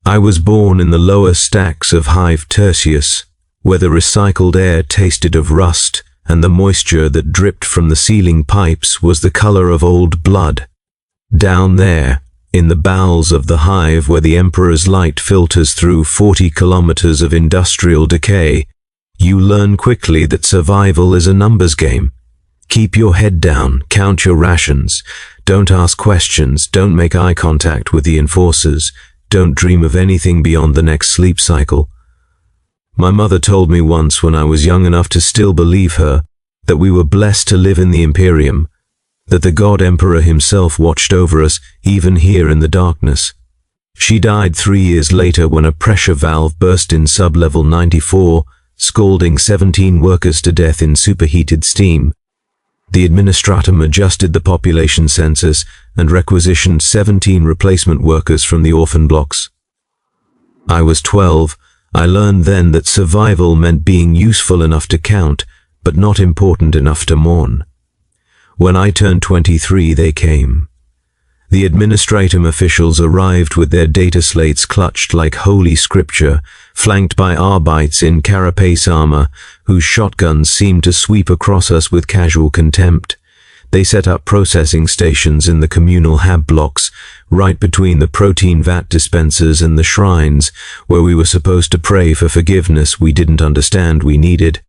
I was born in the lower stacks of Hive Tertius, where the recycled air tasted of rust, and the moisture that dripped from the ceiling pipes was the color of old blood. Down there, in the bowels of the hive where the Emperor's light filters through 40 kilometers of industrial decay, you learn quickly that survival is a numbers game. Keep your head down, count your rations, don't ask questions, don't make eye contact with the enforcers, don't dream of anything beyond the next sleep cycle. My mother told me once when I was young enough to still believe her that we were blessed to live in the Imperium, that the God Emperor himself watched over us even here in the darkness. She died 3 years later when a pressure valve burst in sub-level 94, scalding 17 workers to death in superheated steam. The administratum adjusted the population census and requisitioned 17 replacement workers from the orphan blocks. I was 12. I learned then that survival meant being useful enough to count, but not important enough to mourn. When I turned 23, they came. The administratum officials arrived with their data slates clutched like holy scripture, flanked by Arbites in carapace armor, whose shotguns seemed to sweep across us with casual contempt. They set up processing stations in the communal hab blocks, right between the protein vat dispensers and the shrines, where we were supposed to pray for forgiveness we didn't understand we needed.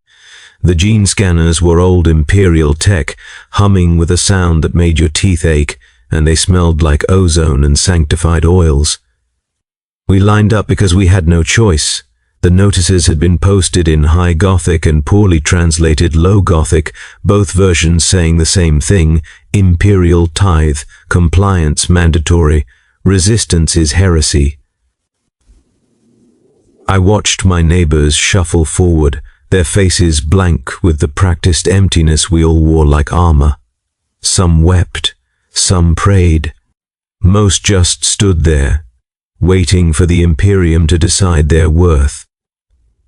The gene scanners were old Imperial tech, humming with a sound that made your teeth ache, and they smelled like ozone and sanctified oils. We lined up because we had no choice. The notices had been posted in High Gothic and poorly translated Low Gothic, both versions saying the same thing: Imperial tithe, compliance mandatory, resistance is heresy. I watched my neighbors shuffle forward, their faces blank with the practiced emptiness we all wore like armor. Some wept, some prayed. Most just stood there, waiting for the Imperium to decide their worth.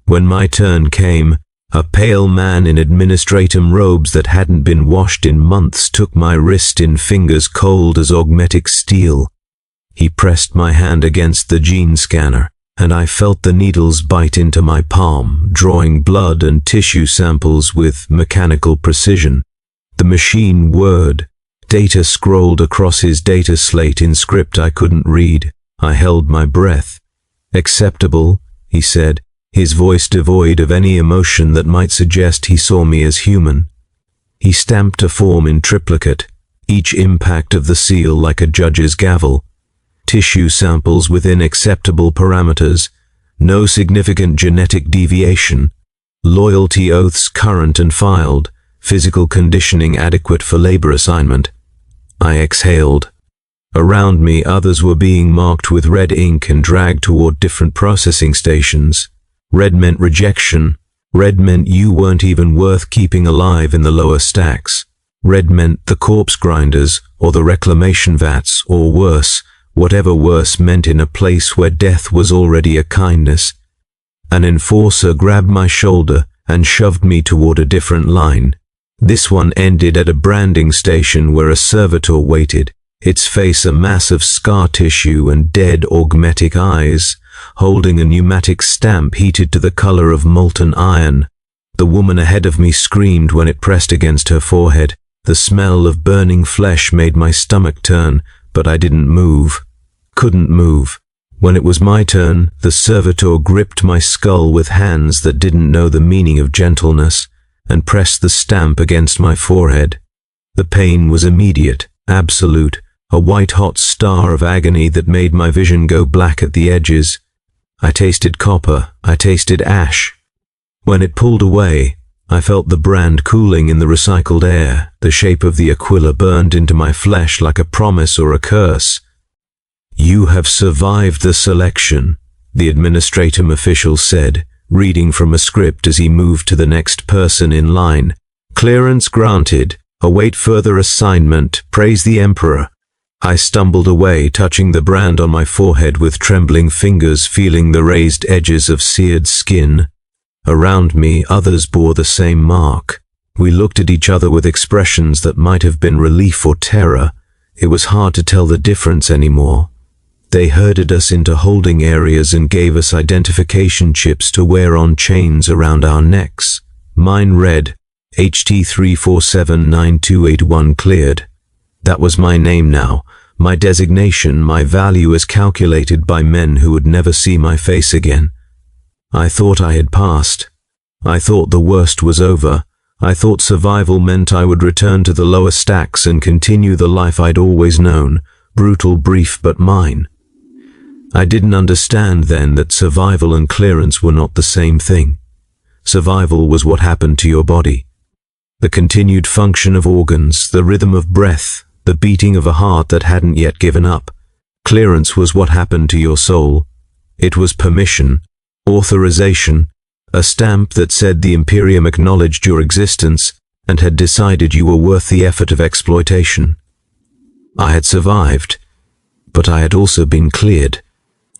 When my turn came, a pale man in administratum robes that hadn't been washed in months took my wrist in fingers cold as augmetic steel. He pressed my hand against the gene scanner, and I felt the needles bite into my palm, drawing blood and tissue samples with mechanical precision. The machine whirred. Data scrolled across his data slate in script I couldn't read. I held my breath. "Acceptable," he said, his voice devoid of any emotion that might suggest he saw me as human. He stamped a form in triplicate, each impact of the seal like a judge's gavel. Tissue samples within acceptable parameters, no significant genetic deviation, loyalty oaths current and filed, physical conditioning adequate for labor assignment. I exhaled. Around me, others were being marked with red ink and dragged toward different processing stations. Red meant rejection. Red meant you weren't even worth keeping alive in the lower stacks. Red meant the corpse grinders, or the reclamation vats, or worse, whatever worse meant in a place where death was already a kindness. An enforcer grabbed my shoulder and shoved me toward a different line. This one ended at a branding station where a servitor waited, its face a mass of scar tissue and dead augmetic eyes, holding a pneumatic stamp heated to the color of molten iron. The woman ahead of me screamed when it pressed against her forehead. The smell of burning flesh made my stomach turn, but I didn't move. Couldn't move. When it was my turn, the servitor gripped my skull with hands that didn't know the meaning of gentleness, and pressed the stamp against my forehead. The pain was immediate, absolute, a white-hot star of agony that made my vision go black at the edges. I tasted copper, I tasted ash. When it pulled away, I felt the brand cooling in the recycled air. The shape of the Aquila burned into my flesh like a promise or a curse. "You have survived the selection," the administratum official said, reading from a script as he moved to the next person in line. "Clearance granted. Await further assignment. Praise the Emperor." I stumbled away, touching the brand on my forehead with trembling fingers, feeling the raised edges of seared skin. Around me, others bore the same mark. We looked at each other with expressions that might have been relief or terror. It was hard to tell the difference anymore. They herded us into holding areas and gave us identification chips to wear on chains around our necks. Mine read, HT3479281 cleared. That was my name now, my designation, my value as calculated by men who would never see my face again. I thought I had passed. I thought the worst was over. I thought survival meant I would return to the lower stacks and continue the life I'd always known, brutal, brief, but mine. I didn't understand then that survival and clearance were not the same thing. Survival was what happened to your body. The continued function of organs, the rhythm of breath, the beating of a heart that hadn't yet given up. Clearance was what happened to your soul. It was permission, authorization, a stamp that said the Imperium acknowledged your existence and had decided you were worth the effort of exploitation. I had survived, but I had also been cleared,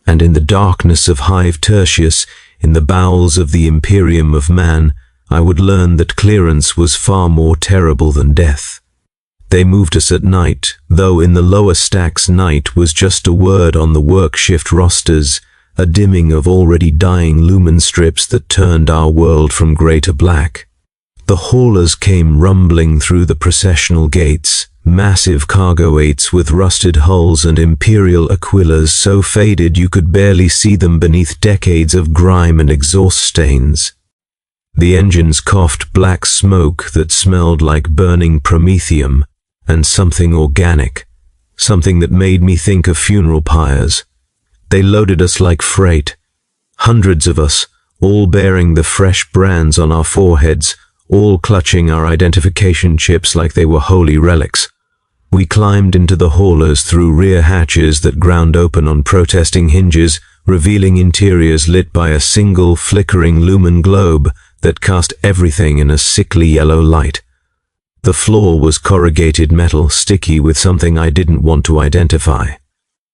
and in the darkness of Hive Tertius, in the bowels of the Imperium of Man, I would learn that clearance was far more terrible than death. They moved us at night, though in the lower stacks night was just a word on the work shift rosters, a dimming of already dying lumen strips that turned our world from grey to black. The haulers came rumbling through the processional gates, massive cargo eights with rusted hulls and imperial Aquilas so faded you could barely see them beneath decades of grime and exhaust stains. The engines coughed black smoke that smelled like burning promethium and something organic, something that made me think of funeral pyres. They loaded us like freight, hundreds of us, all bearing the fresh brands on our foreheads, all clutching our identification chips like they were holy relics. We climbed into the haulers through rear hatches that ground open on protesting hinges, revealing interiors lit by a single flickering lumen globe that cast everything in a sickly yellow light. The floor was corrugated metal, sticky with something I didn't want to identify.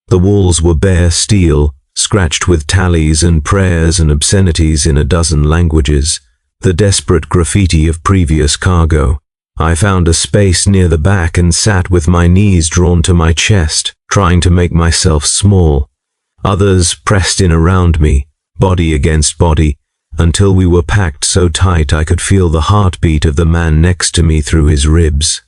The walls were bare steel, scratched with tallies and prayers and obscenities in a dozen languages, the desperate graffiti of previous cargo. I found a space near the back and sat with my knees drawn to my chest, trying to make myself small. Others pressed in around me, body against body, until we were packed so tight I could feel the heartbeat of the man next to me through his ribs.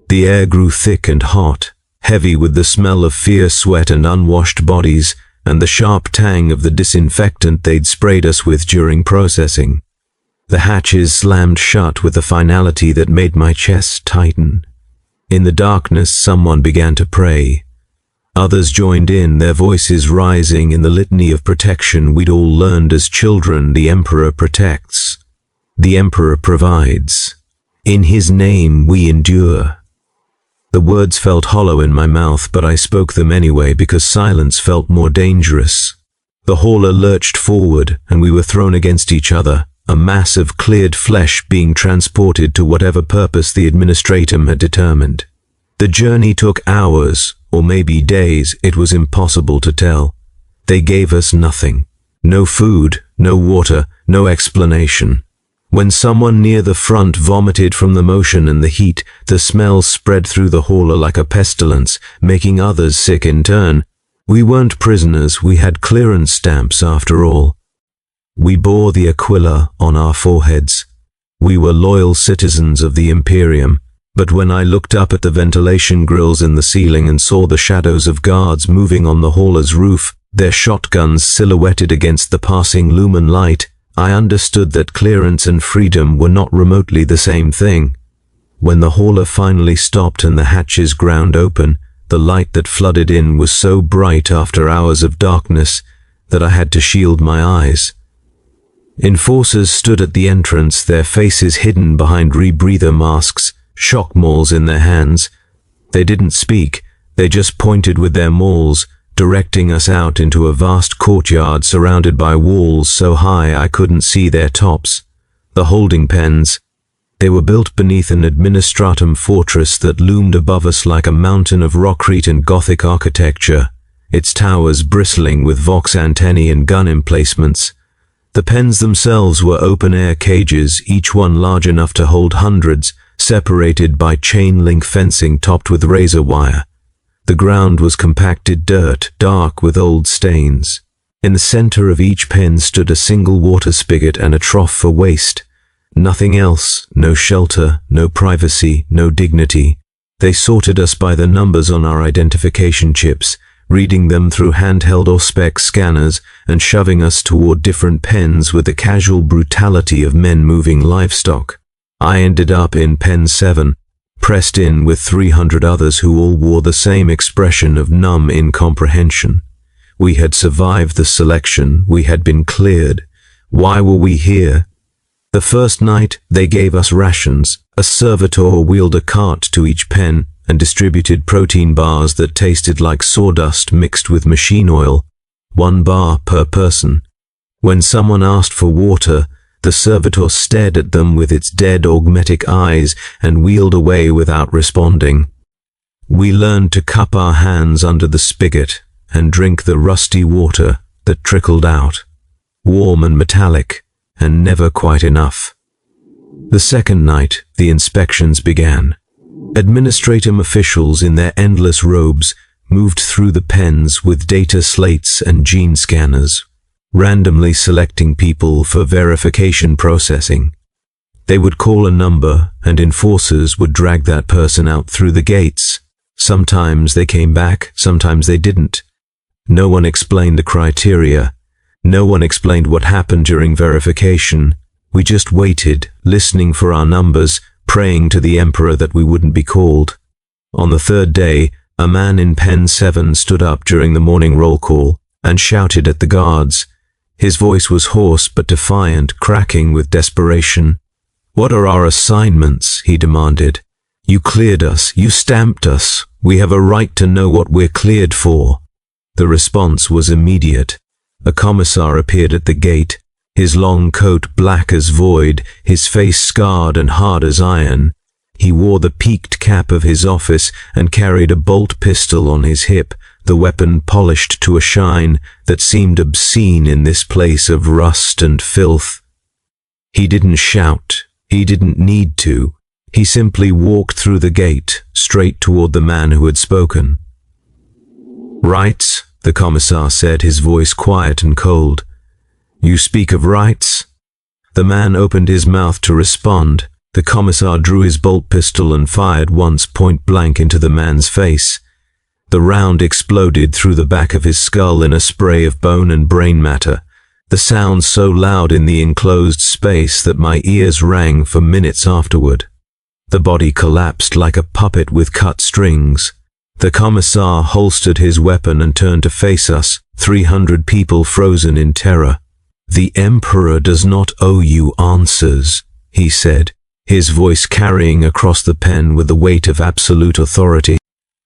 The air grew thick and hot, heavy with the smell of fierce sweat and unwashed bodies, and the sharp tang of the disinfectant they'd sprayed us with during processing. The hatches slammed shut with a finality that made my chest tighten. In the darkness, someone began to pray. Others joined in, their voices rising in the litany of protection we'd all learned as children. The Emperor protects. The Emperor provides. In his name we endure. The words felt hollow in my mouth, but I spoke them anyway because silence felt more dangerous. The hauler lurched forward, and we were thrown against each other, a mass of cleared flesh being transported to whatever purpose the administratum had determined. The journey took hours, or maybe days, it was impossible to tell. They gave us nothing. No food, no water, no explanation. When someone near the front vomited from the motion and the heat, the smell spread through the hauler like a pestilence, making others sick in turn. We weren't prisoners, we had clearance stamps after all. We bore the Aquila on our foreheads. We were loyal citizens of the Imperium, but when I looked up at the ventilation grills in the ceiling and saw the shadows of guards moving on the hauler's roof, their shotguns silhouetted against the passing lumen light, I understood that clearance and freedom were not remotely the same thing. When the hauler finally stopped and the hatches ground open, the light that flooded in was so bright after hours of darkness that I had to shield my eyes. Enforcers stood at the entrance, their faces hidden behind rebreather masks, shock mauls in their hands. They didn't speak, they just pointed with their mauls, directing us out into a vast courtyard surrounded by walls so high I couldn't see their tops. The holding pens. They were built beneath an administratum fortress that loomed above us like a mountain of Rockcrete and Gothic architecture, its towers bristling with Vox antennae and gun emplacements. The pens themselves were open-air cages, each one large enough to hold hundreds, separated by chain-link fencing topped with razor wire. The ground was compacted dirt, dark with old stains. In the center of each pen stood a single water spigot and a trough for waste. Nothing else, no shelter, no privacy, no dignity. They sorted us by the numbers on our identification chips, reading them through handheld or spec scanners and shoving us toward different pens with the casual brutality of men moving livestock. I ended up in pen 7, pressed in with 300 others who all wore the same expression of numb incomprehension. We had survived the selection, we had been cleared. Why were we here? The first night, they gave us rations. A servitor wheeled a cart to each pen and distributed protein bars that tasted like sawdust mixed with machine oil, 1 bar per person. When someone asked for water, the servitor stared at them with its dead augmetic eyes and wheeled away without responding. We learned to cup our hands under the spigot and drink the rusty water that trickled out, warm and metallic, and never quite enough. The second night, the inspections began. Administrative officials in their endless robes moved through the pens with data slates and gene scanners, randomly selecting people for verification processing. They would call a number, and enforcers would drag that person out through the gates. Sometimes they came back, sometimes they didn't. No one explained the criteria. No one explained what happened during verification. We just waited, listening for our numbers, praying to the Emperor that we wouldn't be called. On the third day, a man in pen 7 stood up during the morning roll call and shouted at the guards. His voice was hoarse but defiant, cracking with desperation. "What are our assignments?" he demanded. "You cleared us, you stamped us. We have a right to know what we're cleared for." The response was immediate. A commissar appeared at the gate, his long coat black as void, his face scarred and hard as iron. He wore the peaked cap of his office and carried a bolt pistol on his hip, the weapon polished to a shine that seemed obscene in this place of rust and filth. He didn't shout. He didn't need to. He simply walked through the gate, straight toward the man who had spoken. "Rights?" the commissar said, his voice quiet and cold. "You speak of rights?" The man opened his mouth to respond. The commissar drew his bolt pistol and fired once point blank into the man's face. The round exploded through the back of his skull in a spray of bone and brain matter, the sound so loud in the enclosed space that my ears rang for minutes afterward. The body collapsed like a puppet with cut strings. The commissar holstered his weapon and turned to face us, 300 people frozen in terror. "The Emperor does not owe you answers," he said, his voice carrying across the pen with the weight of absolute authority.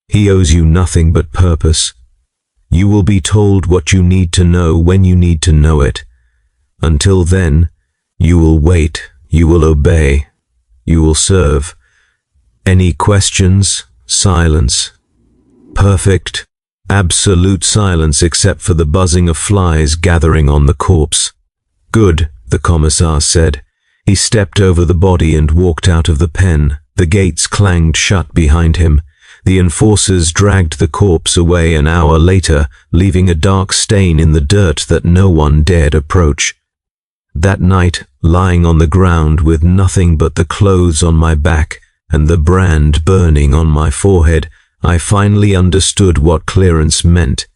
"He owes you nothing but purpose. You will be told what you need to know when you need to know it. Until then, you will wait, you will obey, you will serve. Any questions? Silence. Perfect, absolute silence except for the buzzing of flies gathering on the corpse." "Good," the commissar said. He stepped over the body and walked out of the pen. The gates clanged shut behind him. The enforcers dragged the corpse away an hour later, leaving a dark stain in the dirt that no one dared approach. That night, lying on the ground with nothing but the clothes on my back and the brand burning on my forehead, I finally understood what clearance meant.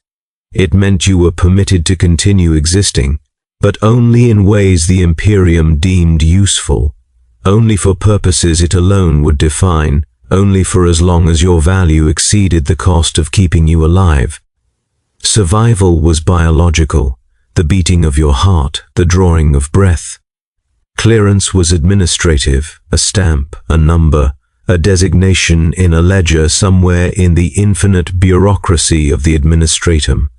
It meant you were permitted to continue existing, but only in ways the Imperium deemed useful, only for purposes it alone would define, only for as long as your value exceeded the cost of keeping you alive. Survival was biological, the beating of your heart, the drawing of breath. Clearance was administrative, a stamp, a number, a designation in a ledger somewhere in the infinite bureaucracy of the administratum.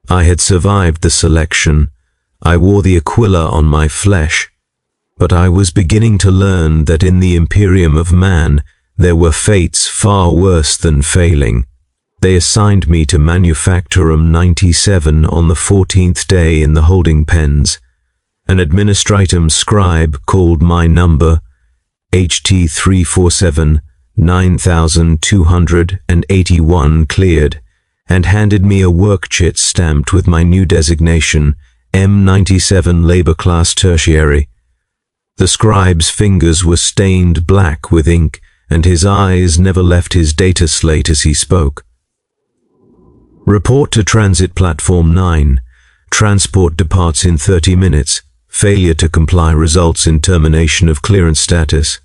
I had survived the selection. I wore the Aquila on my flesh, but I was beginning to learn that in the Imperium of Man there were fates far worse than failing. They assigned me to Manufactorum 97 on the 14th day in the holding pens. An administratum scribe called my number, HT 347 9,281 cleared, and handed me a work chit stamped with my new designation, M97 Labor Class Tertiary. The scribe's fingers were stained black with ink, and his eyes never left his data slate as he spoke. Report to Transit Platform 9. Transport departs in 30 minutes. Failure to comply results in termination of clearance status.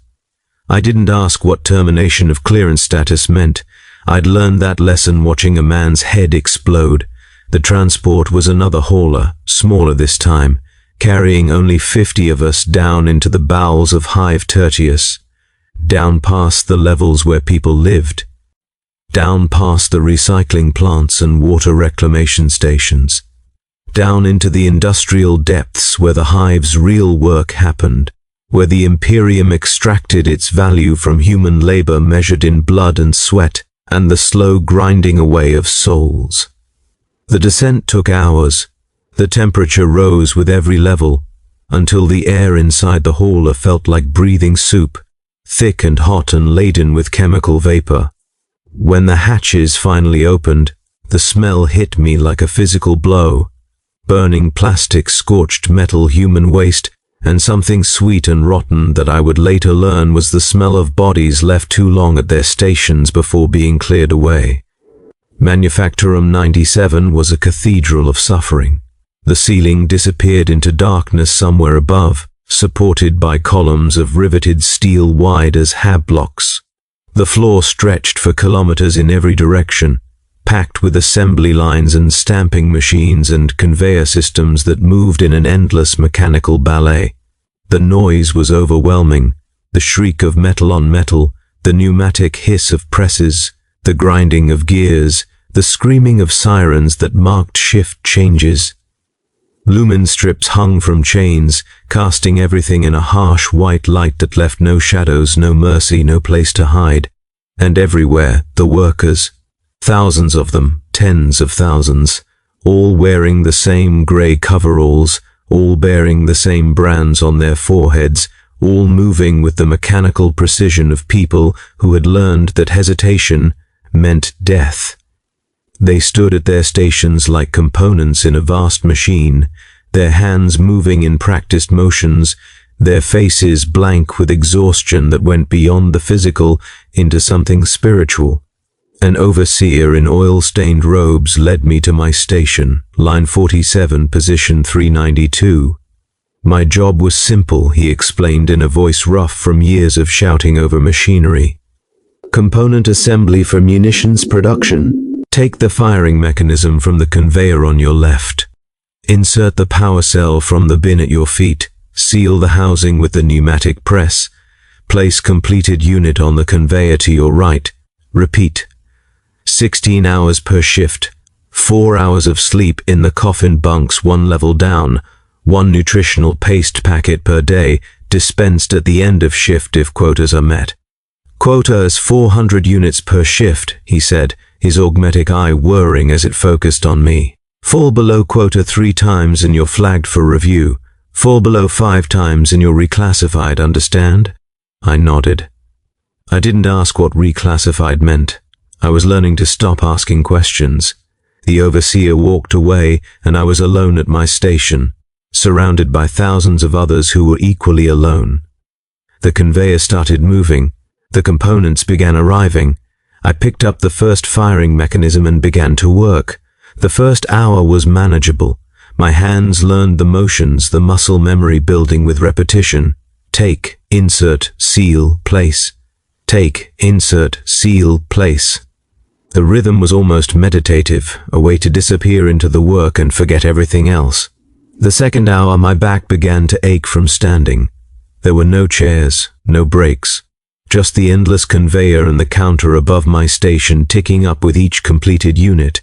I didn't ask what termination of clearance status meant. I'd learned that lesson watching a man's head explode. The transport was another hauler, smaller this time, carrying only 50 of us down into the bowels of Hive Tertius, down past the levels where people lived, down past the recycling plants and water reclamation stations, down into the industrial depths where the Hive's real work happened, where the Imperium extracted its value from human labor measured in blood and sweat and the slow grinding away of souls. The descent took hours. The temperature rose with every level, until the air inside the hauler felt like breathing soup, thick and hot and laden with chemical vapor. When the hatches finally opened, the smell hit me like a physical blow. Burning plastic, scorched metal, human waste, and something sweet and rotten that I would later learn was the smell of bodies left too long at their stations before being cleared away. Manufactorum 97 was a cathedral of suffering. The ceiling disappeared into darkness somewhere above, supported by columns of riveted steel wide as hab blocks. The floor stretched for kilometers in every direction, packed with assembly lines and stamping machines and conveyor systems that moved in an endless mechanical ballet. The noise was overwhelming, the shriek of metal on metal, the pneumatic hiss of presses, the grinding of gears, the screaming of sirens that marked shift changes. Lumen strips hung from chains, casting everything in a harsh white light that left no shadows, no mercy, no place to hide. And everywhere, the workers, thousands of them, tens of thousands, all wearing the same grey coveralls, all bearing the same brands on their foreheads, all moving with the mechanical precision of people who had learned that hesitation meant death. They stood at their stations like components in a vast machine, their hands moving in practiced motions, their faces blank with exhaustion that went beyond the physical into something spiritual. An overseer in oil-stained robes led me to my station, line 47, position 392. My job was simple, he explained in a voice rough from years of shouting over machinery. Component assembly for munitions production. Take the firing mechanism from the conveyor on your left. Insert the power cell from the bin at your feet. Seal the housing with the pneumatic press. Place completed unit on the conveyor to your right. Repeat. 16 hours per shift. 4 hours of sleep in the coffin bunks 1 level down. 1 nutritional paste packet per day, dispensed at the end of shift if quotas are met. Quota is 400 units per shift, he said, his augmetic eye whirring as it focused on me. Fall below quota 3 times and you're flagged for review. Fall below 5 times and you're reclassified, understand? I nodded. I didn't ask what reclassified meant. I was learning to stop asking questions. The overseer walked away and I was alone at my station, surrounded by thousands of others who were equally alone. The conveyor started moving. The components began arriving. I picked up the first firing mechanism and began to work. The first hour was manageable. My hands learned the motions, the muscle memory building with repetition. Take, insert, seal, place. Take, insert, seal, place. The rhythm was almost meditative, a way to disappear into the work and forget everything else. The second hour, my back began to ache from standing. There were no chairs, no breaks. Just the endless conveyor and the counter above my station ticking up with each completed unit.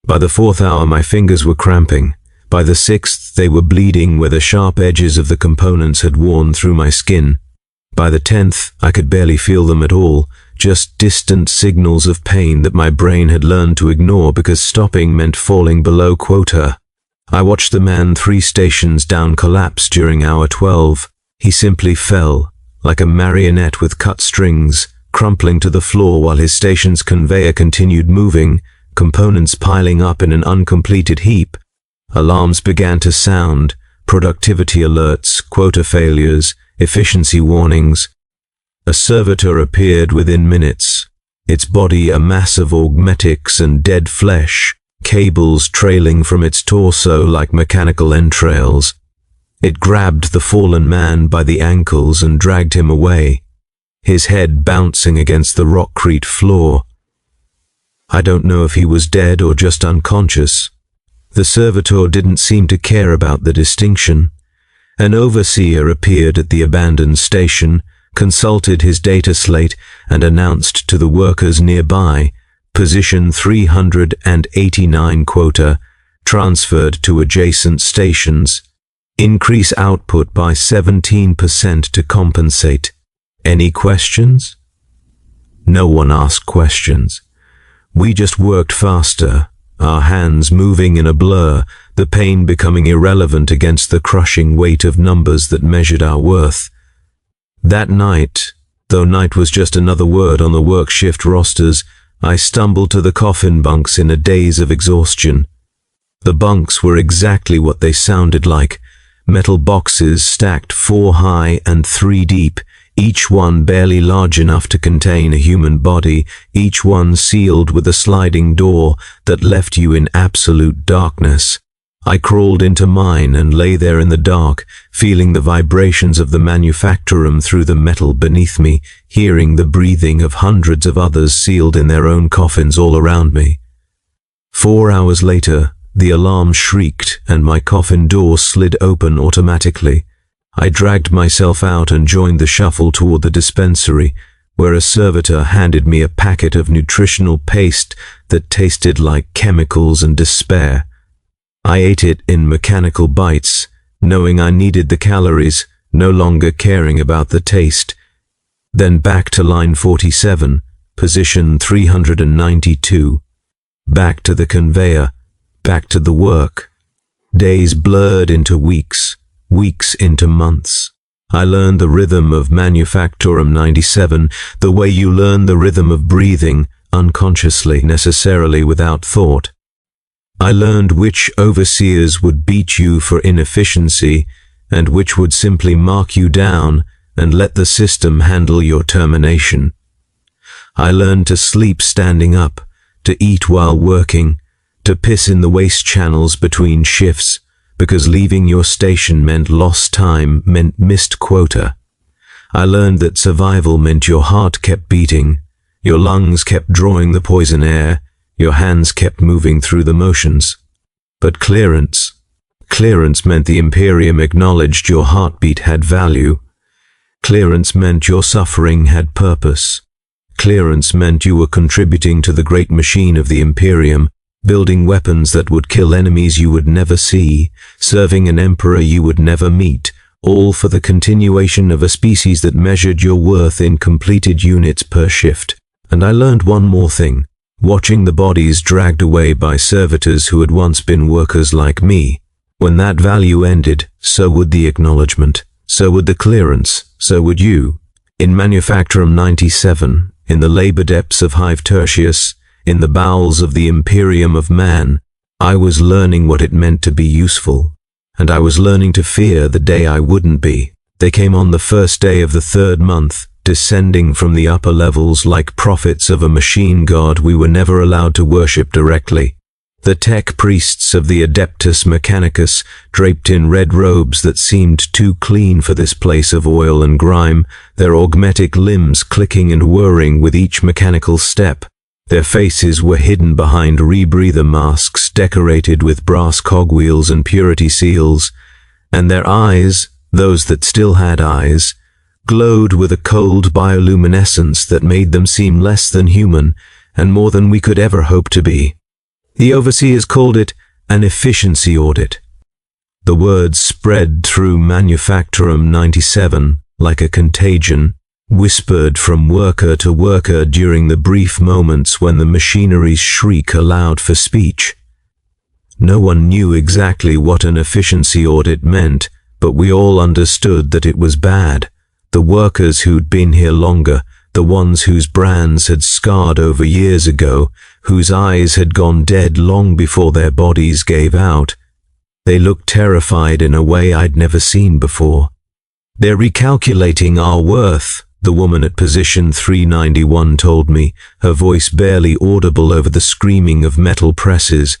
By the 4th hour, my fingers were cramping. By the 6th, they were bleeding where the sharp edges of the components had worn through my skin. By the 10th, I could barely feel them at all, just distant signals of pain that my brain had learned to ignore because stopping meant falling below quota. I watched the man 3 stations down collapse during hour 12. He simply fell, like a marionette with cut strings, crumpling to the floor while his station's conveyor continued moving, components piling up in an uncompleted heap. Alarms began to sound, productivity alerts, quota failures, efficiency warnings. A servitor appeared within minutes, its body a mass of augmetics and dead flesh, cables trailing from its torso like mechanical entrails. It grabbed the fallen man by the ankles and dragged him away, his head bouncing against the rockcrete floor. I don't know if he was dead or just unconscious. The servitor didn't seem to care about the distinction. An overseer appeared at the abandoned station, consulted his data slate, and announced to the workers nearby, position 389 quota, transferred to adjacent stations. Increase output by 17% to compensate. Any questions? No one asked questions. We just worked faster, our hands moving in a blur, the pain becoming irrelevant against the crushing weight of numbers that measured our worth. That night, though night was just another word on the work shift rosters, I stumbled to the coffin bunks in a daze of exhaustion. The bunks were exactly what they sounded like, metal boxes stacked 4 high and 3 deep, each one barely large enough to contain a human body, each one sealed with a sliding door that left you in absolute darkness. I crawled into mine and lay there in the dark, feeling the vibrations of the manufactorum through the metal beneath me, hearing the breathing of hundreds of others sealed in their own coffins all around me. 4 hours later, the alarm shrieked and my coffin door slid open automatically. I dragged myself out and joined the shuffle toward the dispensary, where a servitor handed me a packet of nutritional paste that tasted like chemicals and despair. I ate it in mechanical bites, knowing I needed the calories, no longer caring about the taste. Then back to line 47, position 392. Back to the conveyor, back to the work. Days blurred into weeks. Weeks into months. I learned the rhythm of Manufactorum 97, the way you learn the rhythm of breathing, unconsciously, necessarily without thought. I learned which overseers would beat you for inefficiency, and which would simply mark you down and let the system handle your termination. I learned to sleep standing up, to eat while working, to piss in the waste channels between shifts, because leaving your station meant lost time, meant missed quota. I learned that survival meant your heart kept beating, your lungs kept drawing the poison air, your hands kept moving through the motions. But clearance meant the Imperium acknowledged your heartbeat had value. Clearance meant your suffering had purpose. Clearance meant you were contributing to the great machine of the Imperium, building weapons that would kill enemies you would never see, serving an emperor you would never meet, all for the continuation of a species that measured your worth in completed units per shift. And I learned one more thing. Watching the bodies dragged away by servitors who had once been workers like me. When that value ended, so would the acknowledgement, so would the clearance, so would you. In Manufactorum 97, in the labor depths of Hive Tertius, in the bowels of the Imperium of Man, I was learning what it meant to be useful, and I was learning to fear the day I wouldn't be. They came on the first day of the 3rd month, descending from the upper levels like prophets of a machine god we were never allowed to worship directly. The tech priests of the Adeptus Mechanicus, draped in red robes that seemed too clean for this place of oil and grime, their augmetic limbs clicking and whirring with each mechanical step. Their faces were hidden behind rebreather masks decorated with brass cogwheels and purity seals, and their eyes, those that still had eyes, glowed with a cold bioluminescence that made them seem less than human and more than we could ever hope to be. The overseers called it an efficiency audit. The words spread through Manufactorum 97 like a contagion, whispered from worker to worker during the brief moments when the machinery's shriek allowed for speech. No one knew exactly what an efficiency audit meant, but we all understood that it was bad. The workers who'd been here longer, the ones whose brands had scarred over years ago, whose eyes had gone dead long before their bodies gave out. They looked terrified in a way I'd never seen before. "They're recalculating our worth," the woman at position 391 told me, her voice barely audible over the screaming of metal presses.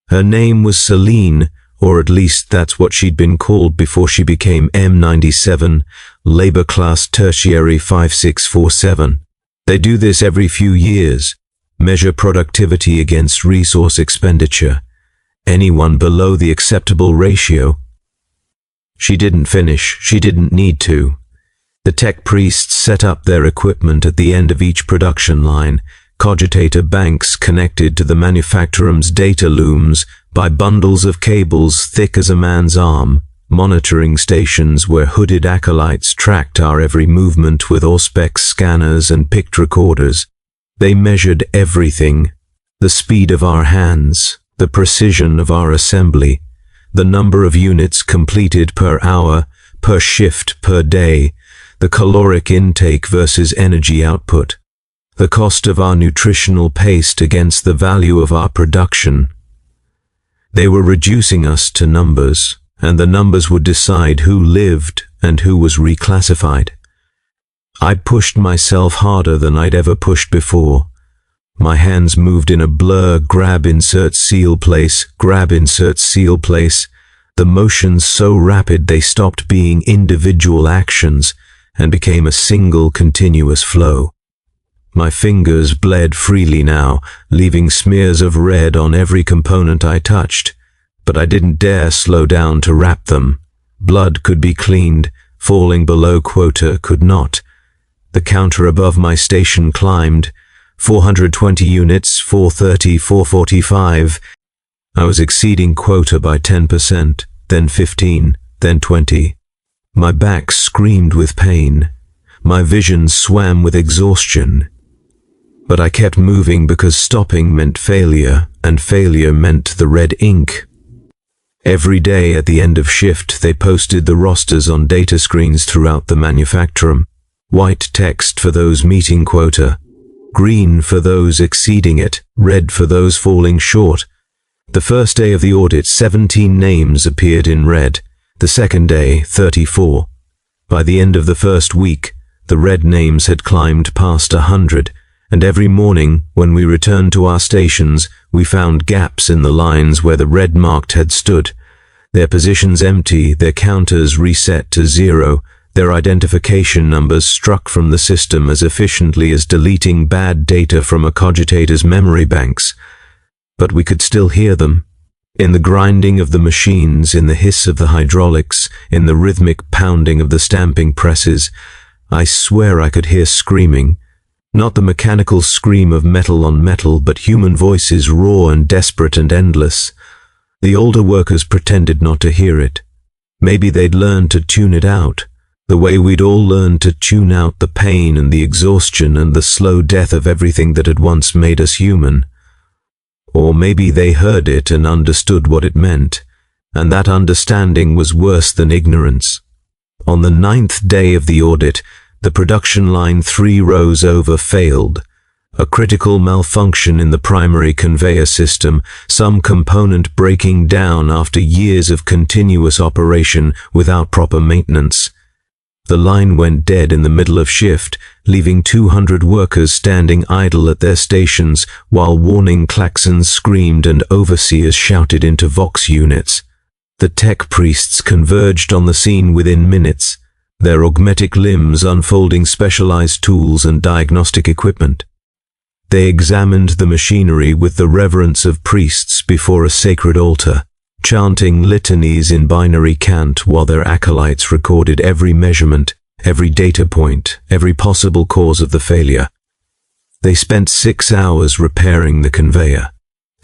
Her name was Celine, or at least that's what she'd been called before she became M97, Labor Class Tertiary 5647. They do this every few years, measure productivity against resource expenditure. Anyone below the acceptable ratio. She didn't finish. She didn't need to. The tech priests set up their equipment at the end of each production line, cogitator banks connected to the manufacturer's data looms by bundles of cables thick as a man's arm, monitoring stations where hooded acolytes tracked our every movement with Auspex scanners and picked recorders. They measured everything: the speed of our hands, the precision of our assembly, the number of units completed per hour, per shift, per day, the caloric intake versus energy output, the cost of our nutritional paste against the value of our production. They were reducing us to numbers, and the numbers would decide who lived and who was reclassified. I pushed myself harder than I'd ever pushed before. My hands moved in a blur: grab, insert, seal, place, grab, insert, seal, place. The motions so rapid they stopped being individual actions and became a single continuous flow. My fingers bled freely now, leaving smears of red on every component I touched, but I didn't dare slow down to wrap them. Blood could be cleaned, falling below quota could not. The counter above my station climbed. 420 units, 430, 445. I was exceeding quota by 10%, then 15, then 20. My back screamed with pain. My vision swam with exhaustion. But I kept moving because stopping meant failure, and failure meant the red ink. Every day at the end of shift, they posted the rosters on data screens throughout the manufacturer. White text for those meeting quota, green for those exceeding it, red for those falling short. The first day of the audit, 17 names appeared in red. The second day, 34. By the end of the first week, the red names had climbed past 100, and every morning, when we returned to our stations, we found gaps in the lines where the red marked had stood. Their positions empty, their counters reset to 0, their identification numbers struck from the system as efficiently as deleting bad data from a cogitator's memory banks. But we could still hear them. In the grinding of the machines, in the hiss of the hydraulics, in the rhythmic pounding of the stamping presses, I swear I could hear screaming. Not the mechanical scream of metal on metal, but human voices, raw and desperate and endless. The older workers pretended not to hear it. Maybe they'd learned to tune it out, the way we'd all learned to tune out the pain and the exhaustion and the slow death of everything that had once made us human. Or maybe they heard it and understood what it meant, and that understanding was worse than ignorance. On the 9th day of the audit, the production line 3 rows over failed. A critical malfunction in the primary conveyor system, some component breaking down after years of continuous operation without proper maintenance. The line went dead in the middle of shift, leaving 200 workers standing idle at their stations while warning klaxons screamed and overseers shouted into Vox units. The tech priests converged on the scene within minutes, their augmetic limbs unfolding specialized tools and diagnostic equipment. They examined the machinery with the reverence of priests before a sacred altar, chanting litanies in binary cant while their acolytes recorded every measurement, every data point, every possible cause of the failure. They spent 6 hours repairing the conveyor,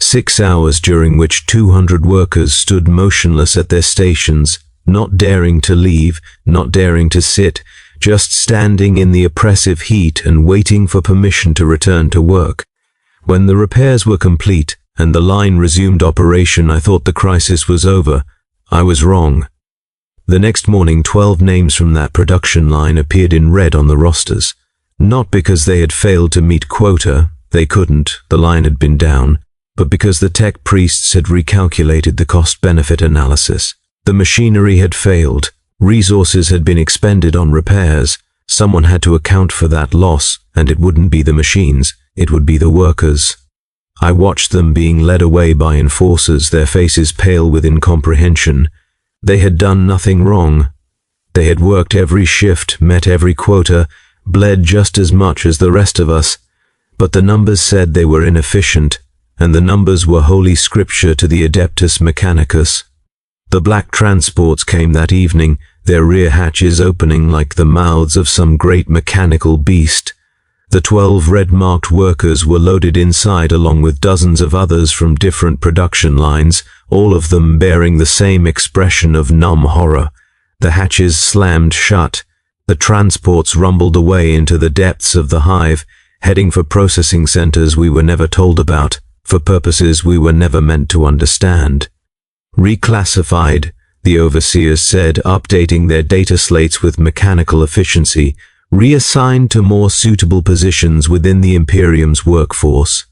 6 hours during which 200 workers stood motionless at their stations, not daring to leave, not daring to sit, just standing in the oppressive heat and waiting for permission to return to work. When the repairs were complete and the line resumed operation, I thought the crisis was over. I was wrong. The next morning, 12 names from that production line appeared in red on the rosters. Not because they had failed to meet quota, they couldn't, the line had been down, but because the tech priests had recalculated the cost-benefit analysis. The machinery had failed, resources had been expended on repairs, someone had to account for that loss, and it wouldn't be the machines, it would be the workers. I watched them being led away by enforcers, their faces pale with incomprehension. They had done nothing wrong. They had worked every shift, met every quota, bled just as much as the rest of us, but the numbers said they were inefficient, and the numbers were holy scripture to the Adeptus Mechanicus. The black transports came that evening, their rear hatches opening like the mouths of some great mechanical beast. The 12 red-marked workers were loaded inside along with dozens of others from different production lines, all of them bearing the same expression of numb horror. The hatches slammed shut. The transports rumbled away into the depths of the hive, heading for processing centers we were never told about, for purposes we were never meant to understand. Reclassified, the overseers said, updating their data slates with mechanical efficiency, reassigned to more suitable positions within the Imperium's workforce.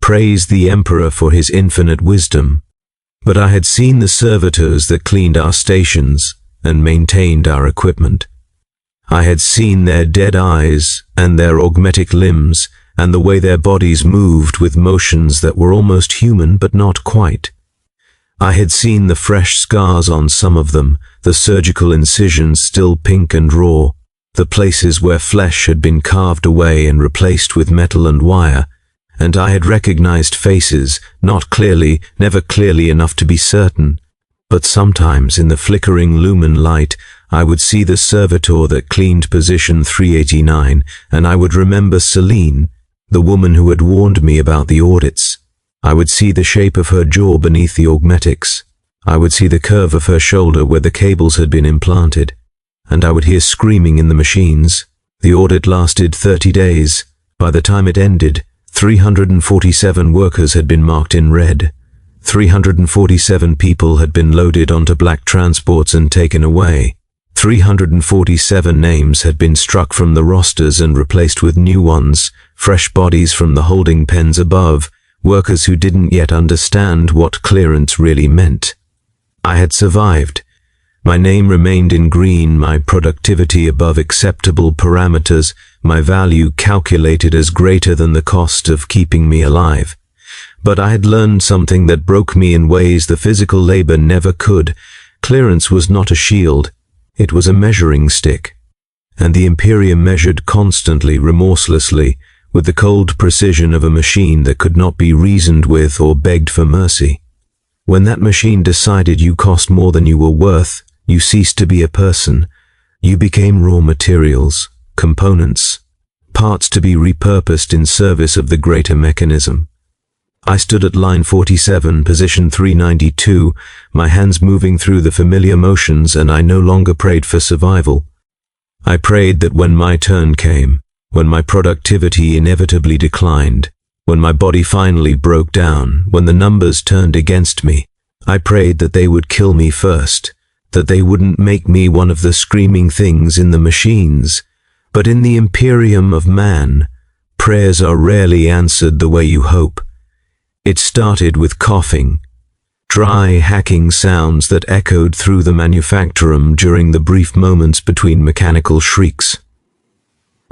Praise the Emperor for his infinite wisdom. But I had seen the servitors that cleaned our stations and maintained our equipment. I had seen their dead eyes and their augmetic limbs and the way their bodies moved with motions that were almost human but not quite. I had seen the fresh scars on some of them, the surgical incisions still pink and raw, the places where flesh had been carved away and replaced with metal and wire, and I had recognized faces, not clearly, never clearly enough to be certain, but sometimes in the flickering lumen light I would see the servitor that cleaned position 389, and I would remember Celine, the woman who had warned me about the audits. I would see the shape of her jaw beneath the augmetics. I would see the curve of her shoulder where the cables had been implanted, and I would hear screaming in the machines. The audit lasted 30 days. By the time it ended, 347 workers had been marked in red. 347 people had been loaded onto black transports and taken away. 347 names had been struck from the rosters and replaced with new ones, fresh bodies from the holding pens above, workers who didn't yet understand what clearance really meant. I had survived. My name remained in green, my productivity above acceptable parameters, my value calculated as greater than the cost of keeping me alive. But I had learned something that broke me in ways the physical labor never could. Clearance was not a shield, it was a measuring stick. And the Imperium measured constantly, remorselessly, with the cold precision of a machine that could not be reasoned with or begged for mercy. When that machine decided you cost more than you were worth, you ceased to be a person. You became raw materials, components, parts to be repurposed in service of the greater mechanism. I stood at line 47, position 392, my hands moving through the familiar motions, and I no longer prayed for survival. I prayed that when my turn came, when my productivity inevitably declined, when my body finally broke down, when the numbers turned against me, I prayed that they would kill me first, that they wouldn't make me one of the screaming things in the machines. But in the Imperium of man, prayers are rarely answered the way you hope. It started with coughing, dry, hacking sounds that echoed through the manufactorum during the brief moments between mechanical shrieks.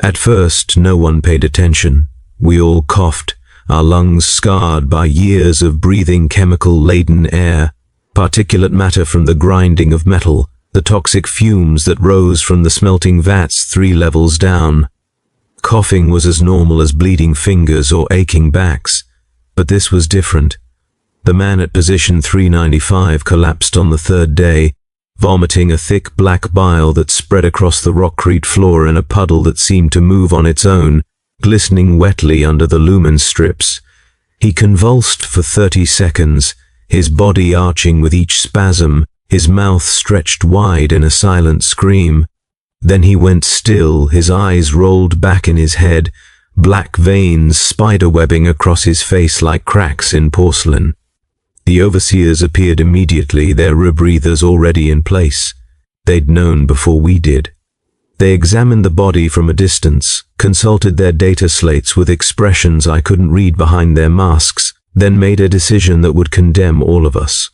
At first, no one paid attention. We all coughed, our lungs scarred by years of breathing chemical-laden air, particulate matter from the grinding of metal, the toxic fumes that rose from the smelting vats 3 levels down. Coughing was as normal as bleeding fingers or aching backs, but this was different. The man at position 395 collapsed on the 3rd day, vomiting a thick black bile that spread across the rockcrete floor in a puddle that seemed to move on its own, glistening wetly under the lumen strips. He convulsed for 30 seconds, his body arching with each spasm, his mouth stretched wide in a silent scream. Then he went still, his eyes rolled back in his head, black veins spiderwebbing across his face like cracks in porcelain. The overseers appeared immediately, their rebreathers already in place. They'd known before we did. They examined the body from a distance, consulted their data slates with expressions I couldn't read behind their masks, then made a decision that would condemn all of us.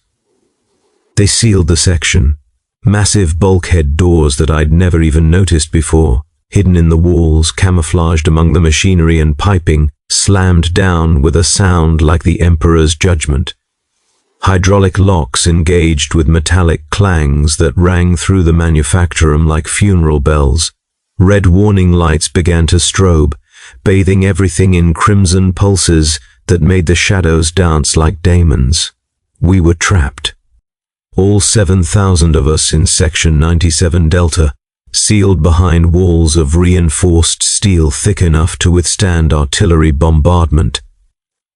They sealed the section. Massive bulkhead doors that I'd never even noticed before, hidden in the walls, camouflaged among the machinery and piping, slammed down with a sound like the Emperor's judgment. Hydraulic locks engaged with metallic clangs that rang through the manufactorum like funeral bells. Red warning lights began to strobe, bathing everything in crimson pulses that made the shadows dance like daemons. We were trapped. All 7,000 of us in Section 97 Delta, sealed behind walls of reinforced steel thick enough to withstand artillery bombardment.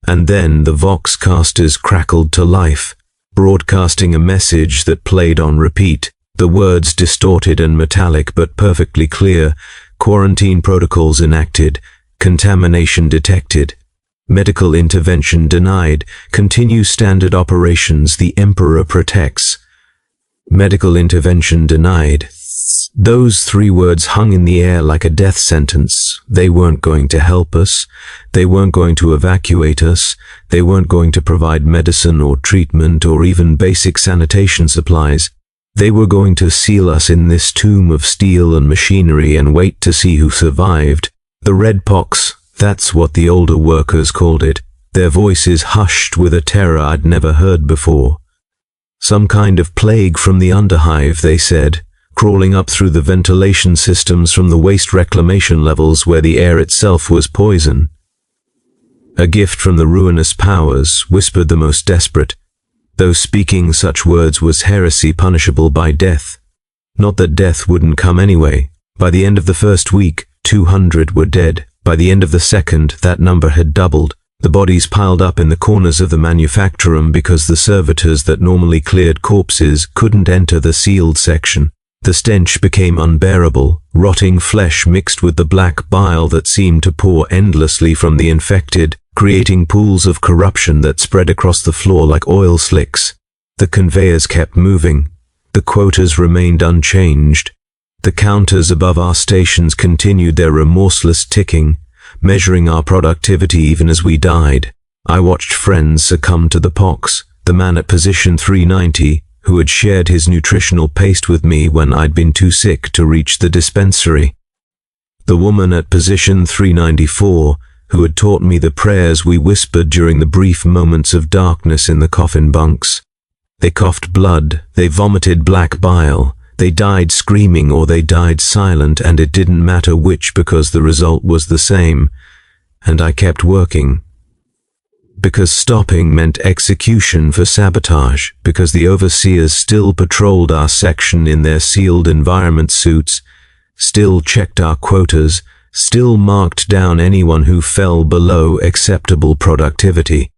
And then the Voxcasters crackled to life, broadcasting a message that played on repeat, the words distorted and metallic but perfectly clear: quarantine protocols enacted, contamination detected, medical intervention denied, continue standard operations, the Emperor protects. Medical intervention denied. Those 3 words hung in the air like a death sentence. They weren't going to help us. They weren't going to evacuate us. They weren't going to provide medicine or treatment or even basic sanitation supplies. They were going to seal us in this tomb of steel and machinery and wait to see who survived. The Red Pox, that's what the older workers called it. Their voices hushed with a terror I'd never heard before. Some kind of plague from the underhive, they said, crawling up through the ventilation systems from the waste reclamation levels where the air itself was poison. A gift from the ruinous powers, whispered the most desperate, though speaking such words was heresy punishable by death. Not that death wouldn't come anyway. By the end of the first week, 200 were dead. By the end of the second, that number had doubled. The bodies piled up in the corners of the manufactorum because the servitors that normally cleared corpses couldn't enter the sealed section. The stench became unbearable, rotting flesh mixed with the black bile that seemed to pour endlessly from the infected, creating pools of corruption that spread across the floor like oil slicks. The conveyors kept moving. The quotas remained unchanged. The counters above our stations continued their remorseless ticking, measuring our productivity even as we died. I watched friends succumb to the pox. The man at position 390, who had shared his nutritional paste with me when I'd been too sick to reach the dispensary. The woman at position 394, who had taught me the prayers we whispered during the brief moments of darkness in the coffin bunks. They coughed blood, they vomited black bile, they died screaming or they died silent, and it didn't matter which because the result was the same. And I kept working. Because stopping meant execution for sabotage, because the overseers still patrolled our section in their sealed environment suits, still checked our quotas, still marked down anyone who fell below acceptable productivity.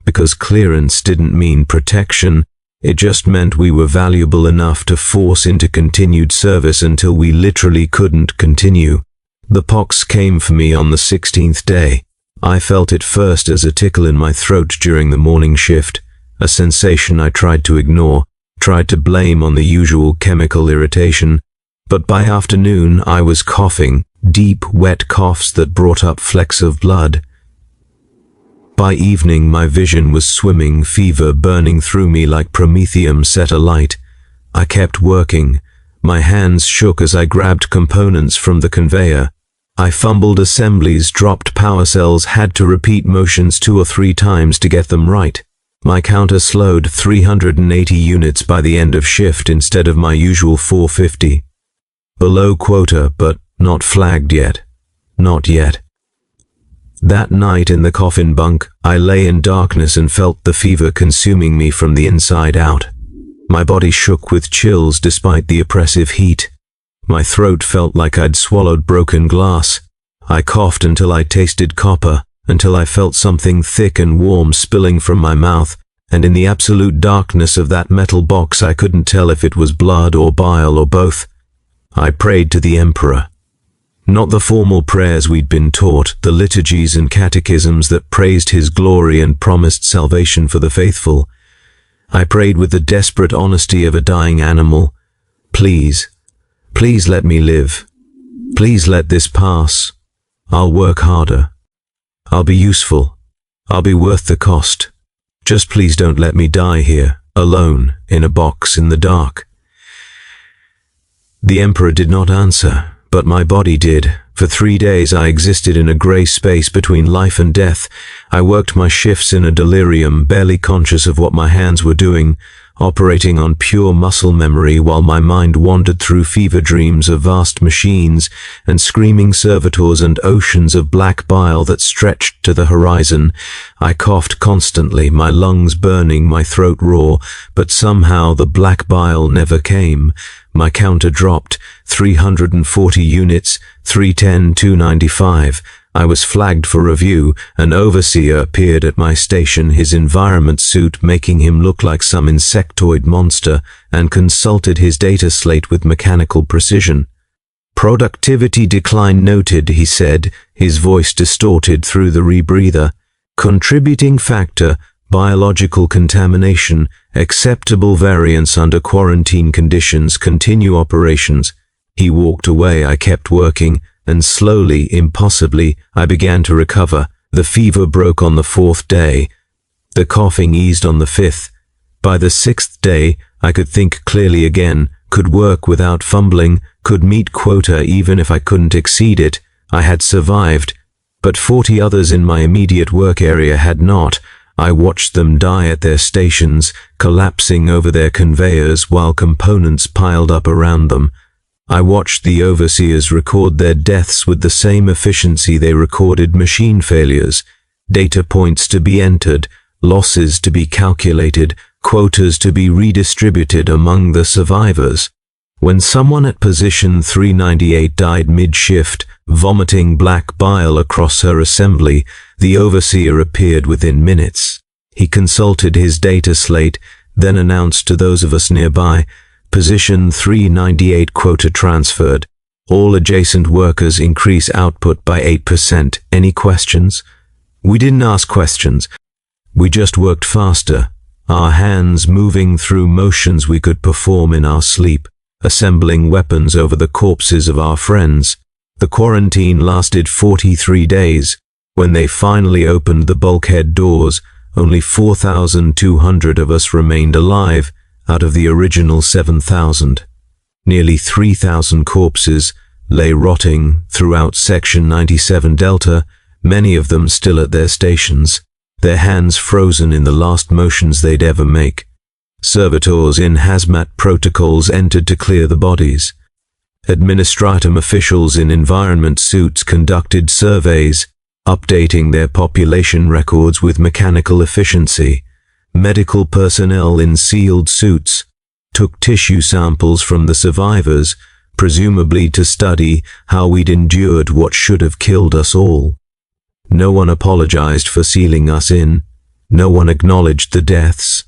Because clearance didn't mean protection, it just meant we were valuable enough to force into continued service until we literally couldn't continue. The pox came for me on the 16th day. I felt it first as a tickle in my throat during the morning shift, a sensation I tried to ignore, tried to blame on the usual chemical irritation, but by afternoon I was coughing, deep, wet coughs that brought up flecks of blood. By evening my vision was swimming, fever burning through me like promethium set alight. I kept working. My hands shook as I grabbed components from the conveyor. I fumbled assemblies, dropped power cells, had to repeat motions 2 or 3 times to get them right. My counter slowed 380 units by the end of shift instead of my usual 450. Below quota, but not flagged yet. Not yet. That night in the coffin bunk, I lay in darkness and felt the fever consuming me from the inside out. My body shook with chills despite the oppressive heat. My throat felt like I'd swallowed broken glass. I coughed until I tasted copper, until I felt something thick and warm spilling from my mouth, and in the absolute darkness of that metal box I couldn't tell if it was blood or bile or both. I prayed to the Emperor. Not the formal prayers we'd been taught, the liturgies and catechisms that praised his glory and promised salvation for the faithful. I prayed with the desperate honesty of a dying animal. Please, please let me live. Please let this pass. I'll work harder. I'll be useful. I'll be worth the cost. Just please don't let me die here, alone, in a box in the dark." The Emperor did not answer, but my body did. For 3 days I existed in a grey space between life and death. I worked my shifts in a delirium, barely conscious of what my hands were doing, operating on pure muscle memory while my mind wandered through fever dreams of vast machines and screaming servitors and oceans of black bile that stretched to the horizon. I coughed constantly, my lungs burning, my throat raw, but somehow the black bile never came. My counter dropped, 340 units, 310, 295. I was flagged for review. An overseer appeared at my station, his environment suit making him look like some insectoid monster, and consulted his data slate with mechanical precision. "Productivity decline noted," he said, his voice distorted through the rebreather. "Contributing factor, biological contamination, acceptable variance under quarantine conditions, continue operations." He walked away. I kept working, and slowly, impossibly, I began to recover. The fever broke on the 4th day. The coughing eased on the 5th. By the 6th day, I could think clearly again, could work without fumbling, could meet quota even if I couldn't exceed it. I had survived, but 40 others in my immediate work area had not. I watched them die at their stations, collapsing over their conveyors while components piled up around them. I watched the overseers record their deaths with the same efficiency they recorded machine failures. Data points to be entered, losses to be calculated, quotas to be redistributed among the survivors. When someone at position 398 died mid-shift, vomiting black bile across her assembly, the overseer appeared within minutes. He consulted his data slate, then announced to those of us nearby, "Position 398 quota transferred. All adjacent workers increase output by 8%. Any questions?" We didn't ask questions. We just worked faster, our hands moving through motions we could perform in our sleep, assembling weapons over the corpses of our friends. The quarantine lasted 43 days. When they finally opened the bulkhead doors, only 4,200 of us remained alive, out of the original 7,000. Nearly 3,000 corpses lay rotting throughout Section 97 Delta, many of them still at their stations, their hands frozen in the last motions they'd ever make. Servitors in hazmat protocols entered to clear the bodies. Administratum officials in environment suits conducted surveys, updating their population records with mechanical efficiency. Medical personnel in sealed suits took tissue samples from the survivors, presumably to study how we'd endured what should have killed us all. No one apologized for sealing us in. No one acknowledged the deaths.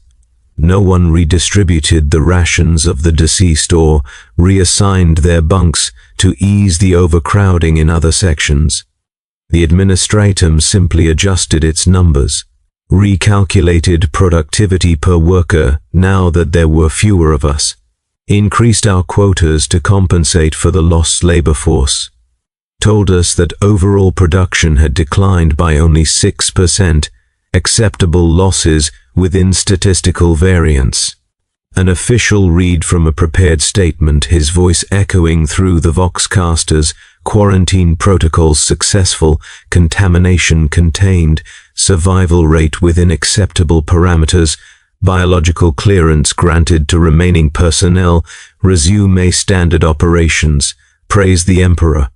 No one redistributed the rations of the deceased or reassigned their bunks to ease the overcrowding in other sections. The administratum simply adjusted its numbers, recalculated productivity per worker now that there were fewer of us, increased our quotas to compensate for the lost labor force, told us that overall production had declined by only 6%, acceptable losses within statistical variance. An official read from a prepared statement, his voice echoing through the voxcasters: "Quarantine protocols successful, contamination contained, survival rate within acceptable parameters, biological clearance granted to remaining personnel, resume standard operations, praise the Emperor."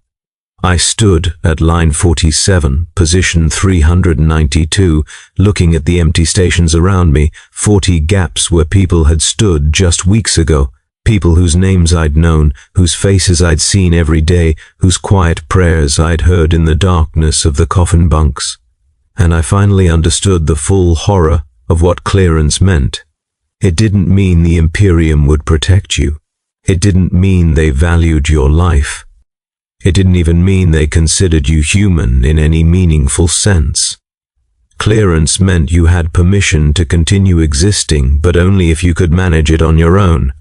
I stood at line 47, position 392, looking at the empty stations around me, 40 gaps where people had stood just weeks ago, people whose names I'd known, whose faces I'd seen every day, whose quiet prayers I'd heard in the darkness of the coffin bunks. And I finally understood the full horror of what clearance meant. It didn't mean the Imperium would protect you. It didn't mean they valued your life. It didn't even mean they considered you human in any meaningful sense. Clearance meant you had permission to continue existing, but only if you could manage it on your own.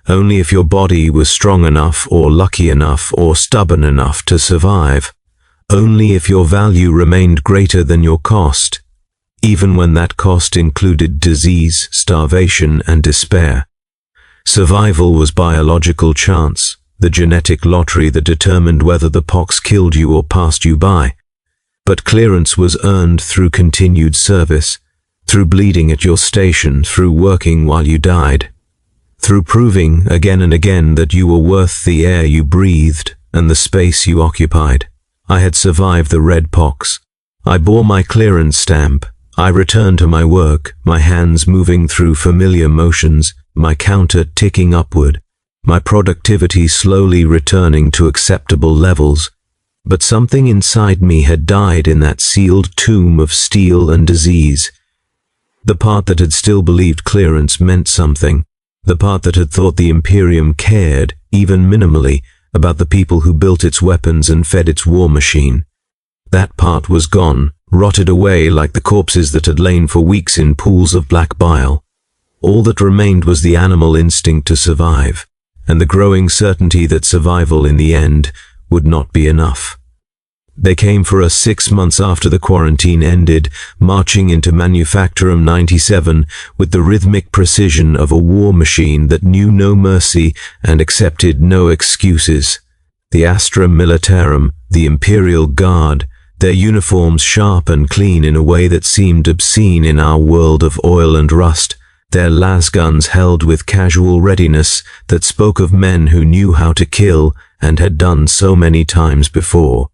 only if your body was strong enough or lucky enough or stubborn enough to survive, only if your value remained greater than your cost, even when that cost included disease, starvation, and despair. Survival was biological chance, the genetic lottery that determined whether the pox killed you or passed you by. But clearance was earned through continued service, through bleeding at your station, through working while you died, through proving again and again that you were worth the air you breathed and the space you occupied. I had survived the red pox. I bore my clearance stamp. I returned to my work, my hands moving through familiar motions, my counter ticking upward, my productivity slowly returning to acceptable levels. But something inside me had died in that sealed tomb of steel and disease. The part that had still believed clearance meant something, the part that had thought the Imperium cared, even minimally, about the people who built its weapons and fed its war machine. That part was gone, rotted away like the corpses that had lain for weeks in pools of black bile. All that remained was the animal instinct to survive, and the growing certainty that survival in the end would not be enough. They came for us 6 months after the quarantine ended, marching into Manufactorum 97 with the rhythmic precision of a war machine that knew no mercy and accepted no excuses. The Astra Militarum, the Imperial Guard, their uniforms sharp and clean in a way that seemed obscene in our world of oil and rust, their lasguns held with casual readiness that spoke of men who knew how to kill and had done so many times before.